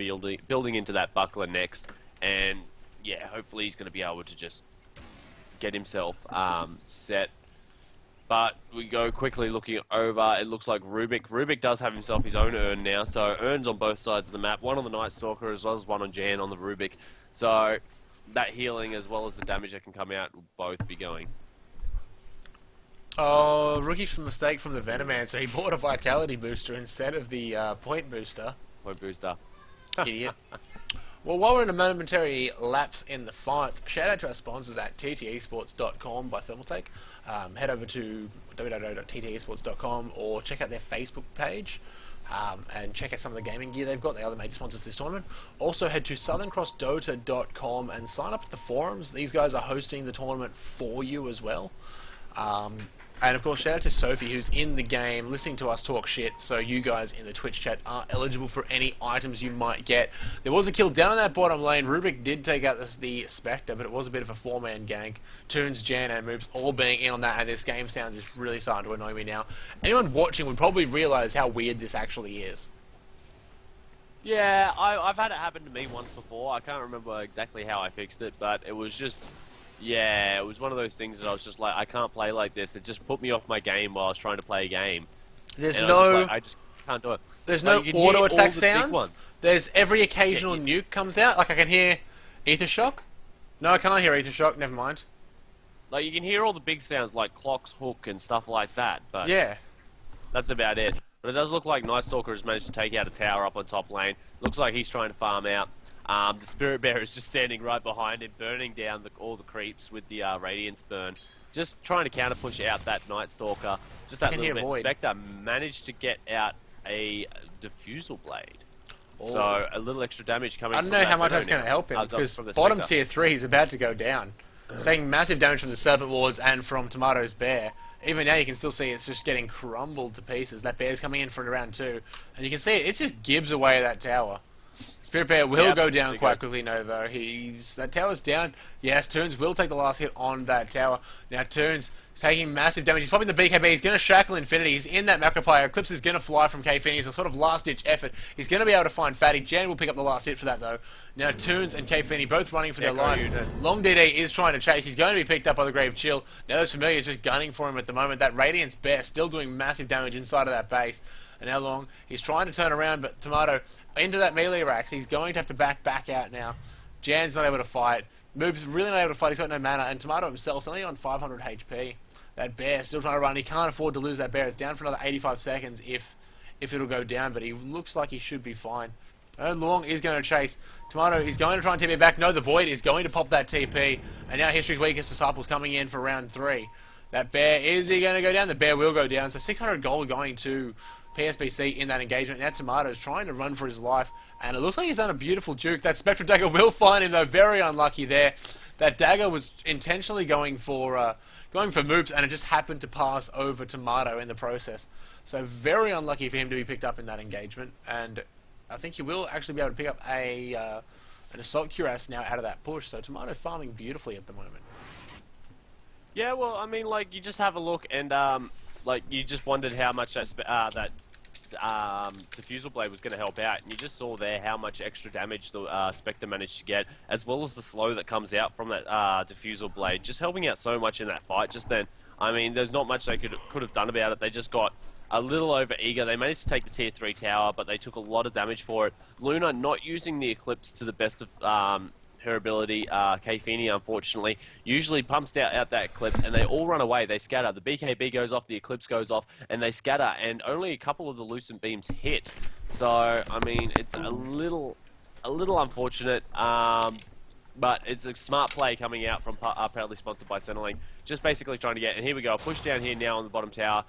building into that buckler next, and yeah, hopefully he's going to be able to just get himself set. But we go quickly looking over, it looks like Rubik does have himself his own urn now, so urns on both sides of the map, one on the Night Stalker as well as one on Jan on the Rubik. So that healing as well as the damage that can come out will both be going. Oh, rookie's mistake from the Venomancer. He bought a Vitality booster instead of the point booster. Point booster. Idiot. Well, while we're in a momentary lapse in the fight, shout out to our sponsors at ttesports.com by Thermaltake. Head over to www.ttesports.com or check out their Facebook page. And check out some of the gaming gear they've got. They are the major sponsors for this tournament. Also head to southerncrossdota.com and sign up at the forums. These guys are hosting the tournament for you as well. And of course, shout out to Sophie, who's in the game, listening to us talk shit, so you guys in the Twitch chat are eligible for any items you might get. There was a kill down in that bottom lane. Rubik did take out the Spectre, but it was a bit of a 4-man gank. Toons, Jan, and Moobs all being in on that, and this game sounds is really starting to annoy me now. Anyone watching would probably realise how weird this actually is. Yeah, I've had it happen to me once before. I can't remember exactly how I fixed it, but it was just... yeah, it was one of those things that I was just like, I can't play like this. It just put me off my game while I was trying to play a game. There's and no... I just can't do it. There's like, no auto attack sounds. There's every occasional Yeah, nuke comes out. Like I can hear Ether Shock. No, I can't hear Ether Shock. Never mind. Like, you can hear all the big sounds like clocks, hook, and stuff like that, but Yeah. that's about it. But it does look like Night Stalker has managed to take out a tower up on top lane. Looks like he's trying to farm out. The Spirit Bear is just standing right behind him, burning down all the creeps with the Radiance burn. Just trying to counter push out that Night Stalker. Just that little bit. Void. Spectre managed to get out a Diffusal Blade. Oh. So a little extra damage coming. I don't know how much that's going to help him, because bottom tier 3 is about to go down. It's taking massive damage from the Serpent Wards and from Tomato's Bear. Even now you can still see it's just getting crumbled to pieces. That Bear's coming in for round 2. And you can see it just gibs away that tower. Spirit Bear will go down quite quickly though. That tower's down. Yes, Toons will take the last hit on that tower. Now Toons taking massive damage. He's popping the BKB. He's going to shackle Infinity. He's in that Macropire. Eclipse is going to fly from K-Fini. It's a sort of last-ditch effort. He's going to be able to find Fatty. Jan will pick up the last hit for that, though. Now, Toons and K-Fini both running for their lives. Long DD is trying to chase. He's going to be picked up by the Grave Chill. Now, those Familiars just gunning for him at the moment. That Radiance Bear still doing massive damage inside of that base. And how long? He's trying to turn around, but Tomato into that melee racks. He's going to have to back out now. Jan's not able to fight. Moob's really not able to fight. He's got no mana. And Tomato himself's only on 500 HP. That Bear still trying to run. He can't afford to lose that Bear. It's down for another 85 seconds if it'll go down, but he looks like he should be fine. Long is going to chase. Tomato is going to try and TP it back. No, the Void is going to pop that TP. And now History's Weakest Disciples coming in for round 3. That Bear, is he going to go down? The Bear will go down. So 600 gold going to PSBC in that engagement. Now Tomato's trying to run for his life. And it looks like he's done a beautiful juke. That Spectral Dagger will find him, though. Very unlucky there. That Dagger was intentionally going for Moops, and it just happened to pass over Tomato in the process. So very unlucky for him to be picked up in that engagement. And I think he will actually be able to pick up an Assault Cuirass now out of that push. So Tomato's farming beautifully at the moment. Yeah, well, I mean, like, you just have a look and, like, you just wondered how much that Diffusal Blade was going to help out, and you just saw there how much extra damage the Spectre managed to get, as well as the slow that comes out from that Diffusal Blade, just helping out so much in that fight just then. I mean, there's not much they could have done about it. They just got a little over eager. They managed to take the tier 3 tower, but they took a lot of damage for it. Luna not using the Eclipse to the best of her ability. K-Fini, unfortunately, usually pumps out that Eclipse, and they all run away. They scatter. The BKB goes off, the Eclipse goes off, and they scatter, and only a couple of the Lucent Beams hit. So, I mean, it's a little unfortunate, but it's a smart play coming out from proudly sponsored by Centerlink. Just basically trying to get, and here we go, a push down here now on the bottom tower.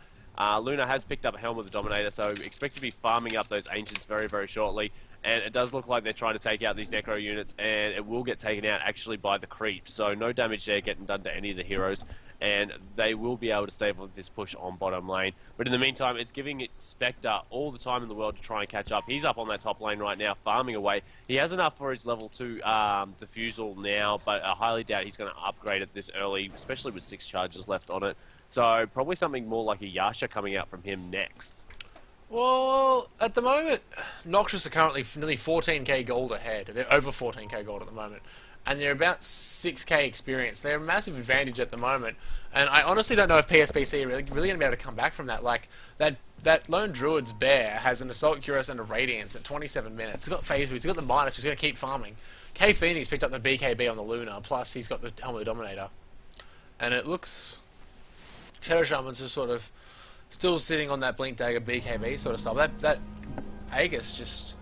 Luna has picked up a Helm of the Dominator, so expect to be farming up those Ancients very, very shortly. And it does look like they're trying to take out these Necro units, and it will get taken out actually by the creeps. So no damage there getting done to any of the heroes, and they will be able to stay with this push on bottom lane. But in the meantime, it's giving Spectre all the time in the world to try and catch up. He's up on that top lane right now, farming away. He has enough for his level 2 Diffusal now, but I highly doubt he's going to upgrade it this early, especially with 6 charges left on it. So probably something more like a Yasha coming out from him next. Well, at the moment, Noxious are currently nearly 14k gold ahead. They're over 14k gold at the moment. And they're about 6k experience. They're a massive advantage at the moment. And I honestly don't know if PSBC are really going to be able to come back from that. Like, that Lone Druid's Bear has an Assault Cuirass and a Radiance at 27 minutes. He's got Phase Boost, he's got the Minus, he's going to keep farming. K-Fini's picked up the BKB on the Luna, plus he's got the Helm of the Dominator. And it looks... Shadow Shaman's just sort of still sitting on that Blink Dagger BKB sort of stuff. That Aegis just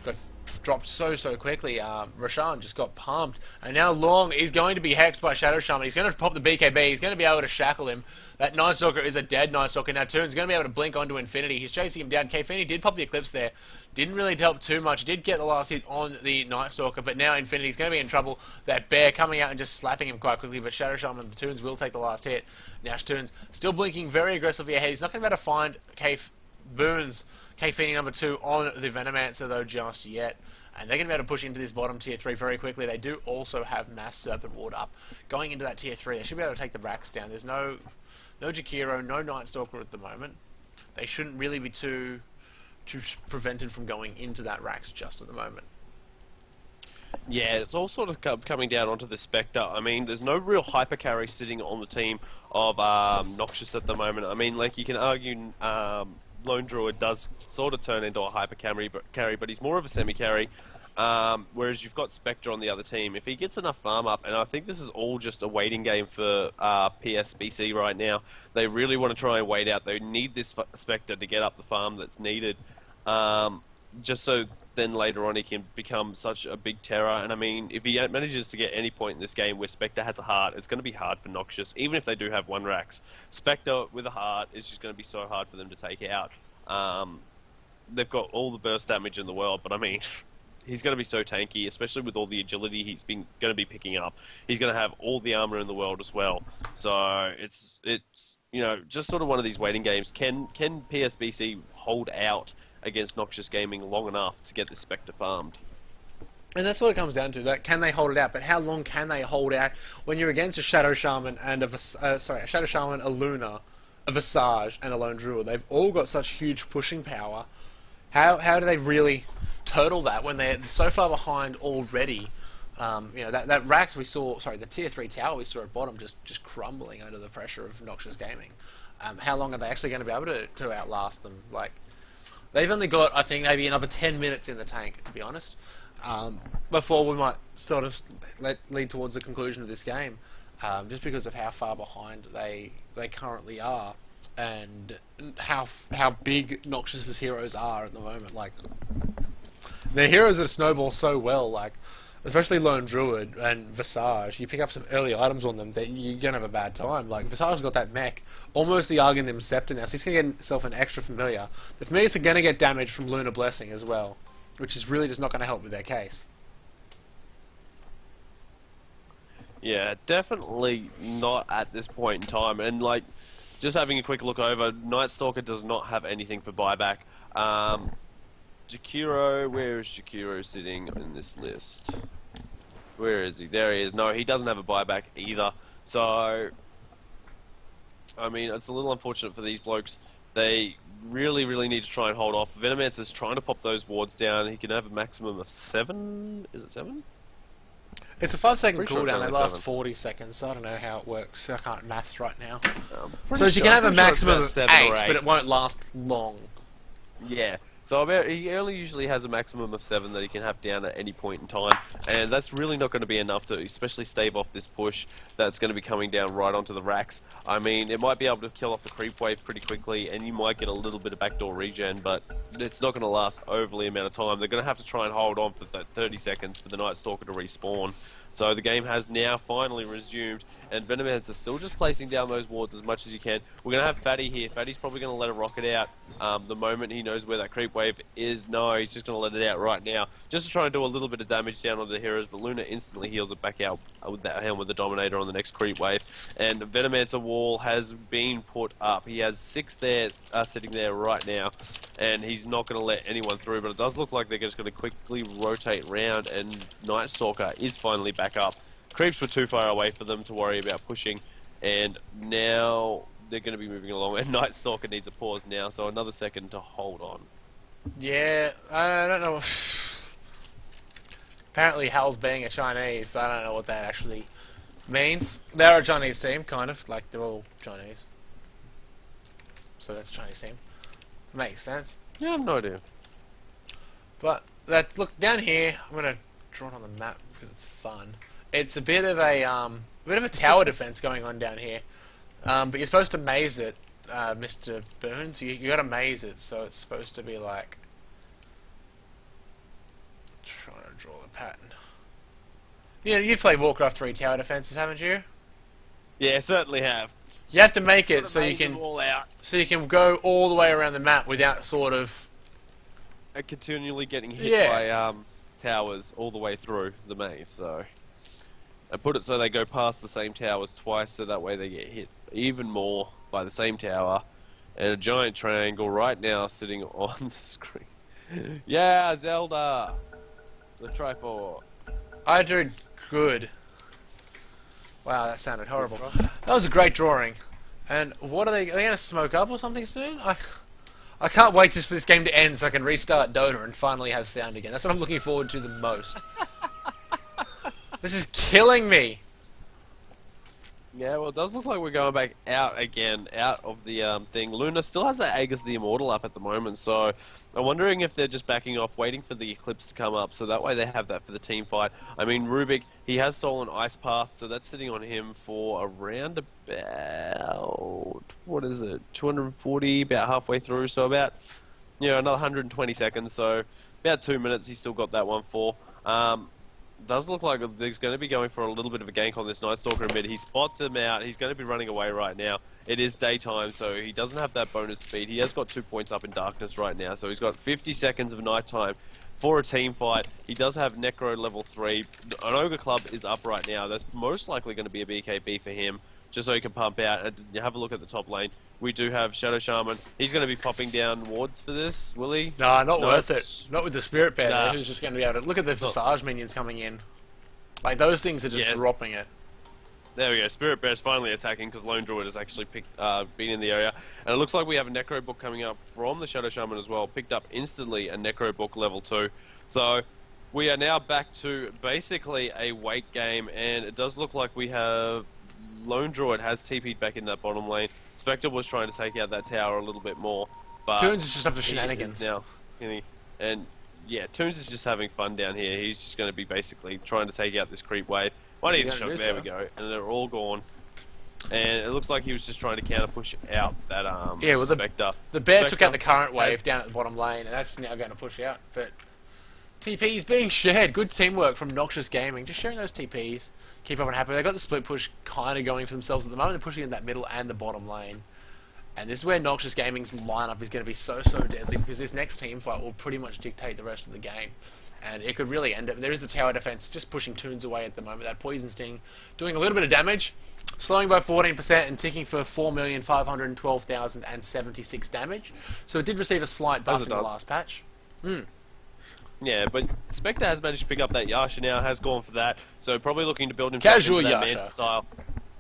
got dropped so quickly. Roshan just got pumped, and now Long is going to be hexed by Shadow Shaman. He's going to pop the BKB. He's going to be able to shackle him. That Night Stalker is a dead Night Stalker. Now Toon's going to be able to blink onto Infinity. He's chasing him down. K-Fini did pop the Eclipse there. Didn't really help too much. Did get the last hit on the Night Stalker, but now Infinity's going to be in trouble. That Bear coming out and just slapping him quite quickly, but Shadow Shaman and the Toons will take the last hit. Now Toons still blinking very aggressively ahead. He's not going to be able to find K-Fini number 2 on the Venomancer though just yet. And they're going to be able to push into this bottom tier 3 very quickly. They do also have Mass Serpent Ward up. Going into that tier 3, they should be able to take the racks down. There's no Jakiro, no Night Stalker at the moment. They shouldn't really be too prevented from going into that racks just at the moment. Yeah, it's all sort of coming down onto the Spectre. I mean, there's no real hyper carry sitting on the team of Noxious at the moment. I mean, like, you can argue Lone Druid does sort of turn into a hyper carry, but he's more of a semi carry. Whereas you've got Spectre on the other team. If he gets enough farm up, and I think this is all just a waiting game for PSBC right now. They really want to try and wait out. They need this Spectre to get up the farm that's needed, just so then later on he can become such a big terror. And I mean, if he manages to get any point in this game where Spectre has a heart, it's going to be hard for Noxious, even if they do have one Rax. Spectre with a heart is just going to be so hard for them to take out. They've got all the burst damage in the world, but I mean, he's going to be so tanky, especially with all the agility he's going to be picking up. He's going to have all the armor in the world as well. So it's just sort of one of these waiting games. Can PSBC hold out against Noxious Gaming long enough to get this Spectre farmed? And that's what it comes down to. That can they hold it out? But how long can they hold out when you're against a Shadow Shaman and a Shadow Shaman, a Luna, a Visage, and a Lone Druid? They've all got such huge pushing power. How do they really total that when they're so far behind already? That Rax we saw, the tier 3 tower we saw at bottom just crumbling under the pressure of Noxious Gaming. How long are they actually going to be able to outlast them? Like, they've only got, I think, maybe another 10 minutes in the tank, to be honest, before we might sort of lead towards the conclusion of this game, just because of how far behind they currently are, and how big Noxious's heroes are at the moment. Like, they're heroes that snowball so well, like, especially Lone Druid and Visage. You pick up some early items on them, that you're going to have a bad time. Like, Visage's got that mech, almost the Argandym Scepter now, so he's going to get himself an extra familiar. The familiars are going to get damage from Lunar Blessing as well, which is really just not going to help with their case. Yeah, definitely not at this point in time. And, like, just having a quick look over, Night Stalker does not have anything for buyback. Jakiro, where is Jakiro sitting in this list? Where is he? There he is. No, he doesn't have a buyback either. So, I mean, it's a little unfortunate for these blokes. They really, really need to try and hold off. Venomancer's trying to pop those wards down. He can have a maximum of 7. Is it 7? It's a 5-second Pretty sure cooldown. it's They last 7. 40 seconds, so I don't know how it works. I can't maths right now. Pretty So you sure- can have a pretty sure it's maximum about of 7 or 8, but it won't last long. Yeah. So he only usually has a maximum of 7 that he can have down at any point in time, and that's really not going to be enough to especially stave off this push that's going to be coming down right onto the racks. I mean, it might be able to kill off the creep wave pretty quickly, and you might get a little bit of backdoor regen, but it's not going to last overly amount of time. They're going to have to try and hold on for that 30 seconds for the Night Stalker to respawn. So the game has now finally resumed, and Venomancer still just placing down those wards as much as you can. We're going to have Fatty here. Fatty's probably going to let a rocket out the moment he knows where that creep wave is. No, he's just going to let it out right now, just to try and do a little bit of damage down on the heroes, but Luna instantly heals it back out with that Helm with the Dominator on the next creep wave. And Venomancer wall has been put up. He has 6 there, sitting there right now, and he's not going to let anyone through, but it does look like they're just going to quickly rotate round, and Night Stalker is finally back up. Creeps were too far away for them to worry about pushing, and now they're going to be moving along, and Night Stalker needs a pause now, so another second to hold on. Yeah, I don't know. Apparently Hal's being a Chinese, so I don't know what that actually means. They're a Chinese team, kind of, like they're all Chinese. So that's a Chinese team. Makes sense. Yeah, I have no idea. But look down here. I'm gonna draw it on the map because it's fun. It's a bit of a tower defense going on down here. But you're supposed to maze it, Mr. Boone. So you gotta maze it. So it's supposed to be like, trying to draw the pattern. Yeah, you've played Warcraft 3 tower defenses, haven't you? Yeah, certainly have. You have to make it so you Maze them can all out. go all the way around the map without sort of. And continually getting hit Yeah. by towers all the way through the maze. So I put it so they go past the same towers twice, so that way they get hit even more by the same tower. And a giant triangle right now sitting on the screen. Yeah, Zelda, the Triforce. I drew good. Wow, that sounded horrible. That was a great drawing. And what are they going to smoke up or something soon? I can't wait just for this game to end so I can restart Dota and finally have sound again. That's what I'm looking forward to the most. This is killing me. Yeah, well, it does look like we're going back out again, out of the thing. Luna still has that Aegis the Immortal up at the moment, so I'm wondering if they're just backing off, waiting for the Eclipse to come up, so that way they have that for the team fight. I mean, Rubik, he has stolen Ice Path, so that's sitting on him for around about, what is it, 240, about halfway through, so about, another 120 seconds, so about 2 minutes he's still got that one for. Does look like he's going to be going for a little bit of a gank on this Night Stalker in mid. He spots him out. He's going to be running away right now. It is daytime, so he doesn't have that bonus speed. He has got 2 points up in darkness right now, so he's got 50 seconds of nighttime for a team fight. He does have Necro level 3. An Ogre Club is up right now. That's most likely going to be a BKB for him, just so he can pump out. And have a look at the top lane. We do have Shadow Shaman. He's going to be popping down wards for this, will he? Nah, not worth it. Not with the Spirit Bear Nah. who's just going to be able to... Look at the Visage minions coming in. Like, those things are just dropping it. There we go. Spirit Bear's finally attacking because Lone Druid has actually been in the area. And it looks like we have a Necro Book coming up from the Shadow Shaman as well. Picked up instantly a Necro Book level 2. So we are now back to basically a wait game. And it does look like we have... Lone Druid has TP'd back in that bottom lane. Spectre was trying to take out that tower a little bit more. But Toons is just up to shenanigans. now, yeah, Toons is just having fun down here. He's just going to be basically trying to take out this creep wave. One of these shots, there we go. And they're all gone. And it looks like he was just trying to counter push out that Spectre. The bear took out the current wave down at the bottom lane, and that's now going to push out. But TP is being shared. Good teamwork from Noxious Gaming. Just sharing those TPs. Keep everyone happy. They've got the split push kind of going for themselves at the moment. They're pushing in that middle and the bottom lane. And this is where Noxious Gaming's lineup is going to be so deadly, because this next team fight will pretty much dictate the rest of the game. And it could really end it. There is the tower defense just pushing Toons away at the moment. That Poison Sting doing a little bit of damage, slowing by 14% and ticking for 4,512,076 damage. So it did receive a slight buff in the last patch. Yeah, but Spectre has managed to pick up that Yasha now, has gone for that, so probably looking to build himself into that Manta style.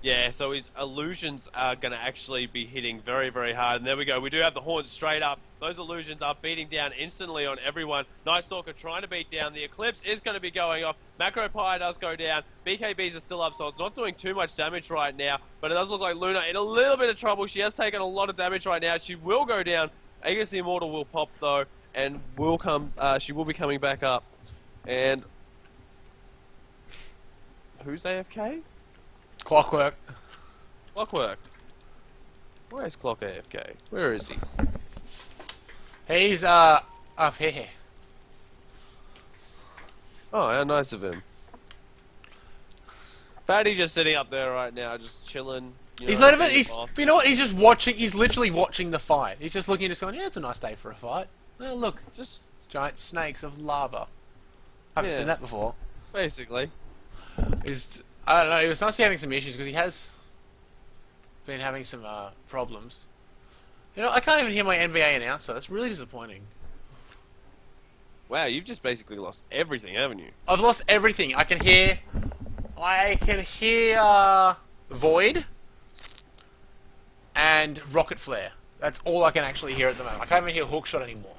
Yeah, so his illusions are going to actually be hitting very, very hard. And there we go, we do have the Horns straight up. Those illusions are beating down instantly on everyone. Night Stalker trying to beat down. The Eclipse is going to be going off. Macro Pyre does go down. BKBs are still up, so it's not doing too much damage right now. But it does look like Luna in a little bit of trouble. She has taken a lot of damage right now. She will go down. Aegis the Immortal will pop, though. And will come. She will be coming back up. And who's AFK? Clockwork. Clockwork. Where is Clock AFK? Where is he? He's up here. Oh, how nice of him. Fatty just sitting up there right now, just chilling. He's not even. You know what? He's just watching. He's literally watching the fight. He's just looking, just going, "Yeah, it's a nice day for a fight." Oh, look, just giant snakes of lava. I haven't seen that before. Basically. I don't know, it was nice having some issues, because he has been having some problems. You know, I can't even hear my NBA announcer. That's really disappointing. Wow, you've just basically lost everything, haven't you? I've lost everything. I can hear Void and Rocket Flare. That's all I can actually hear at the moment. I can't even hear Hookshot anymore.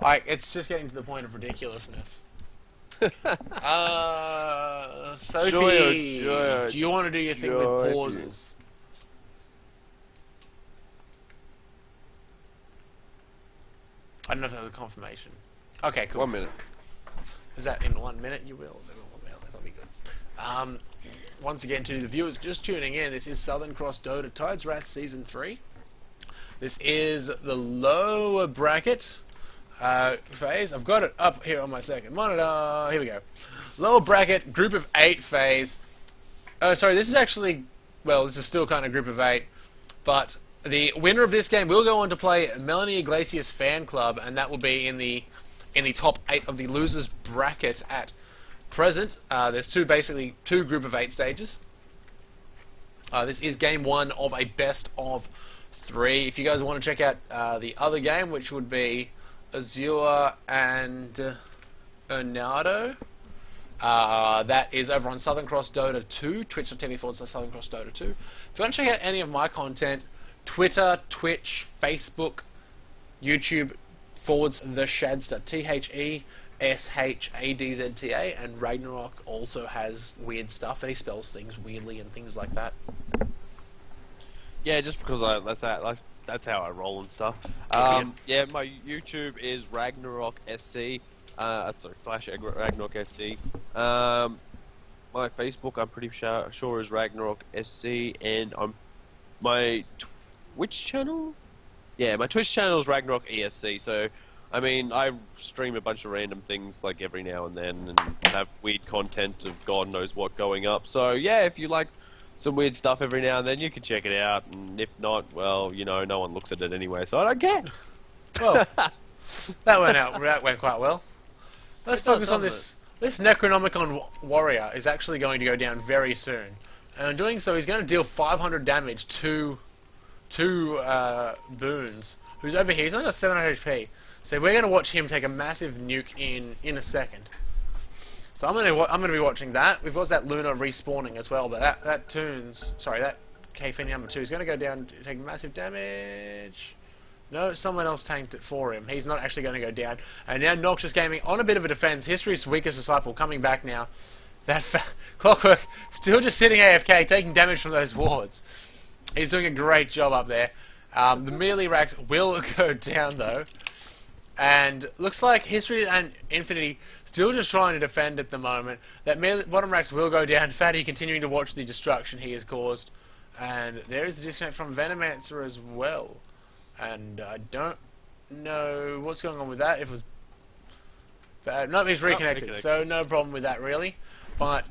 It's just getting to the point of ridiculousness. Sophie, do you want to do your thing with pauses? I don't know if that was a confirmation. Okay, cool. 1 minute. Is that in 1 minute? You will. That'll be good. Once again, to the viewers just tuning in, this is Southern Cross Dota Tides Wrath Season 3. This is the lower bracket phase. I've got it up here on my second monitor. Here we go. Lower bracket, group of 8 phase. Oh, sorry, this is actually, well, this is still kind of group of 8, but the winner of this game will go on to play Melanie Iglesias Fan Club, and that will be in the top 8 of the losers bracket at present. There's basically two group of 8 stages. This is game 1 of a best of 3. If you guys want to check out the other game, which would be Azure and Bernardo, that is over on Southern Cross Dota 2, twitch.tv/Southern Cross Dota 2. If you want to check out any of my content, Twitter, Twitch, Facebook, YouTube /the Shadster, SHADZTA, and Ragnarok also has weird stuff, and he spells things weirdly and things like that. Yeah, just because that's how I roll and stuff. Yeah, my YouTube is Ragnarok SC. Sorry, slash Ragnarok SC. My Facebook, I'm pretty sure is Ragnarok SC, and my Twitch channel. Yeah, my Twitch channel is Ragnarok ESC. So, I mean, I stream a bunch of random things like every now and then, and have weird content of God knows what going up. So yeah, if you like some weird stuff every now and then, you can check it out. And if not, well, you know, no one looks at it anyway, so I don't care. Well, that went quite well. Let's focus on this. This Necronomicon warrior is actually going to go down very soon, and in doing so, he's going to deal 500 damage to Boons, who's over here. He's only got 700 HP, so we're going to watch him take a massive nuke in a second. So I'm going to be watching that. We've got that Luna respawning as well, but that K-Fin number 2 is going to go down, take massive damage. No, someone else tanked it for him. He's not actually going to go down. And now Noxious Gaming on a bit of a defense. History's weakest disciple coming back now. That Clockwork still just sitting AFK, taking damage from those wards. He's doing a great job up there. The melee racks will go down though. And looks like History and Infinity still just trying to defend at the moment. That bottom racks will go down. Fatty continuing to watch the destruction he has caused. And there is the disconnect from Venomancer as well. And I don't know what's going on with that. If it was bad. No, he's reconnected, so no problem with that really. But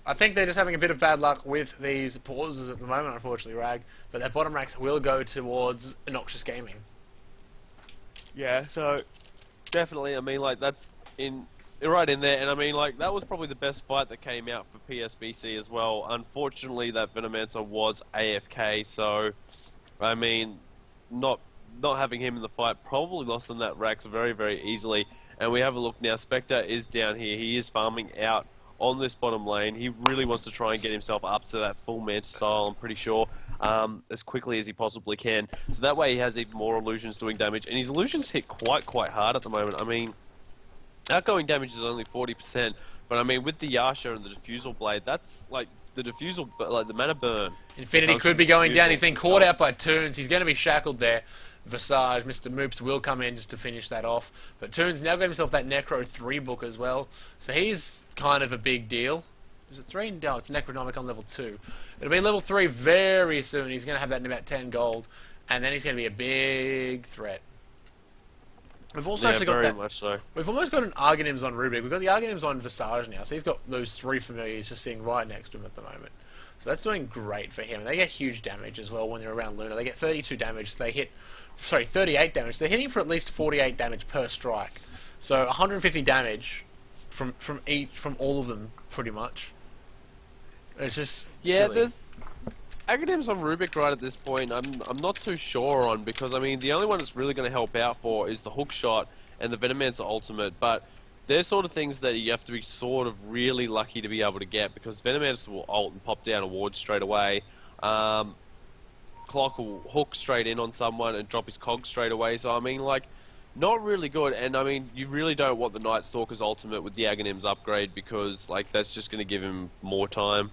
I think they're just having a bit of bad luck with these pauses at the moment, unfortunately, Rag. But their bottom racks will go towards Noxious Gaming. Yeah, so definitely, I mean, like, that's right in there, and I mean, like, that was probably the best fight that came out for PSBC as well. Unfortunately, that Venomancer was AFK, so I mean, not having him in the fight probably lost them that Rax very, very easily. And we have a look now. Spectre is down here. He is farming out on this bottom lane. He really wants to try and get himself up to that full Manta style, I'm pretty sure, as quickly as he possibly can. So that way he has even more illusions doing damage. And his illusions hit quite hard at the moment. I mean, outgoing damage is only 40%. But I mean, with the Yasha and the Diffusal Blade, that's like the Diffusal, like the mana burn. Infinity could be going down. He's been caught out by Toons. He's going to be shackled there. Visage, Mr. Moops will come in just to finish that off. But Toons now got himself that Necro 3 book as well. So he's kind of a big deal. Is it 3? No, it's Necronomicon level 2. It'll be level 3 very soon. He's going to have that in about 10 gold. And then he's going to be a big threat. We've also actually got that. Much so. We've almost got an Arganims on Rubik. We've got the Arganims on Visage now. So he's got those 3 familiars just sitting right next to him at the moment. So that's doing great for him. They get huge damage as well when they're around Luna. They get 32 damage. So they hit, 38 damage. So they're hitting for at least 48 damage per strike. So 150 damage from all of them, pretty much. It's just silly. There's Aghanim's on Rubik right at this point. I'm not too sure on, because I mean the only one that's really going to help out for is the hook shot and the Venomancer ultimate, but they're sort of things that you have to be sort of really lucky to be able to get, because Venomancer will ult and pop down a ward straight away. Clock will hook straight in on someone and drop his cog straight away. So I mean, like, not really good. And I mean, you really don't want the Night Stalker's ultimate with the Aghanim's upgrade, because like that's just going to give him more time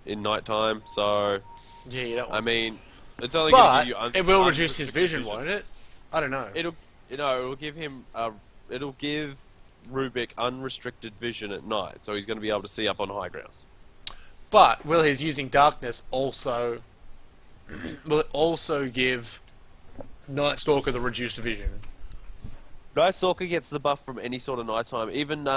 in nighttime. So yeah, you don't want... I mean, it's only going to give you. It will reduce his vision, won't it? I don't know. It'll give him. It'll give Rubik unrestricted vision at night, so he's going to be able to see up on high grounds. But will his using darkness also? Will it also give Night Stalker the reduced vision? Night Stalker gets the buff from any sort of nighttime, even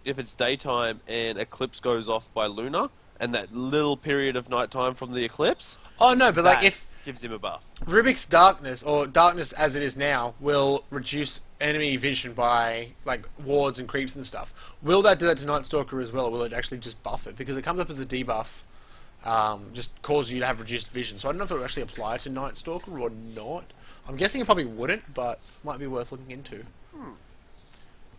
if it's daytime and Eclipse goes off by Luna, and that little period of nighttime from the Eclipse. Oh no, but like if gives him a buff. Rubik's darkness, or darkness as it is now, will reduce enemy vision by like wards and creeps and stuff. Will that do that to Night Stalker as well, or will it actually just buff it? Because it comes up as a debuff. Just cause you to have reduced vision. So I don't know if it will actually apply to Night Stalker or not. I'm guessing it probably wouldn't, but might be worth looking into.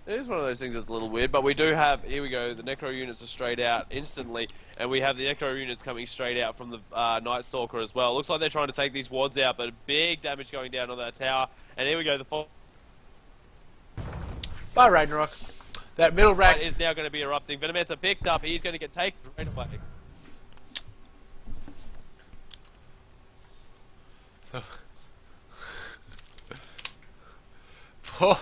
It is one of those things that's a little weird, but we do have, here we go, the Necro units are straight out instantly, and we have the Necro units coming straight out from the Night Stalker as well. Looks like they're trying to take these wards out, but big damage going down on that tower. And here we go, the fall. Bye, Ragnarok. That middle Fight rack is now going to be erupting. Venomanta picked up. He's going to get taken right away. Oh,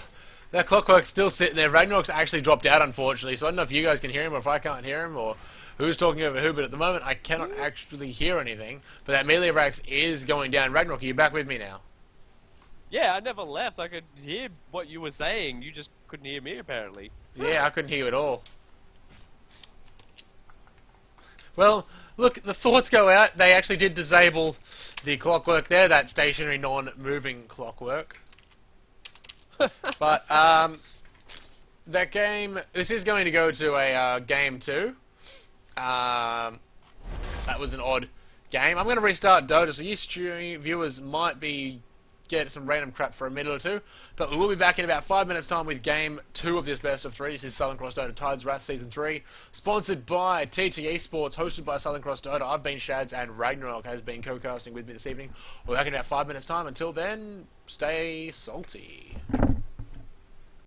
that Clockwork's still sitting there. Ragnarok's actually dropped out, unfortunately, so I don't know if you guys can hear him or if I can't hear him or who's talking over who, but at the moment I cannot actually hear anything. But that melee Rax is going down. Ragnarok, are you back with me now? Yeah, I never left. I could hear what you were saying. You just couldn't hear me, apparently. Yeah, I couldn't hear you at all. Well, look, the thoughts go out. They actually did disable the Clockwork there, that stationary non-moving Clockwork. But, that game, this is going to go to a game 2. That was an odd game. I'm going to restart Dota, so you streaming viewers might be get some random crap for a minute or two, but we will be back in about 5 minutes time with game 2 of this best of 3. This is Southern Cross Dota Tides Wrath Season 3, sponsored by TT Sports, hosted by Southern Cross Dota. I've been Shads and Ragnarok has been co-casting with me this evening. We'll be back in about 5 minutes time. Until then, stay salty.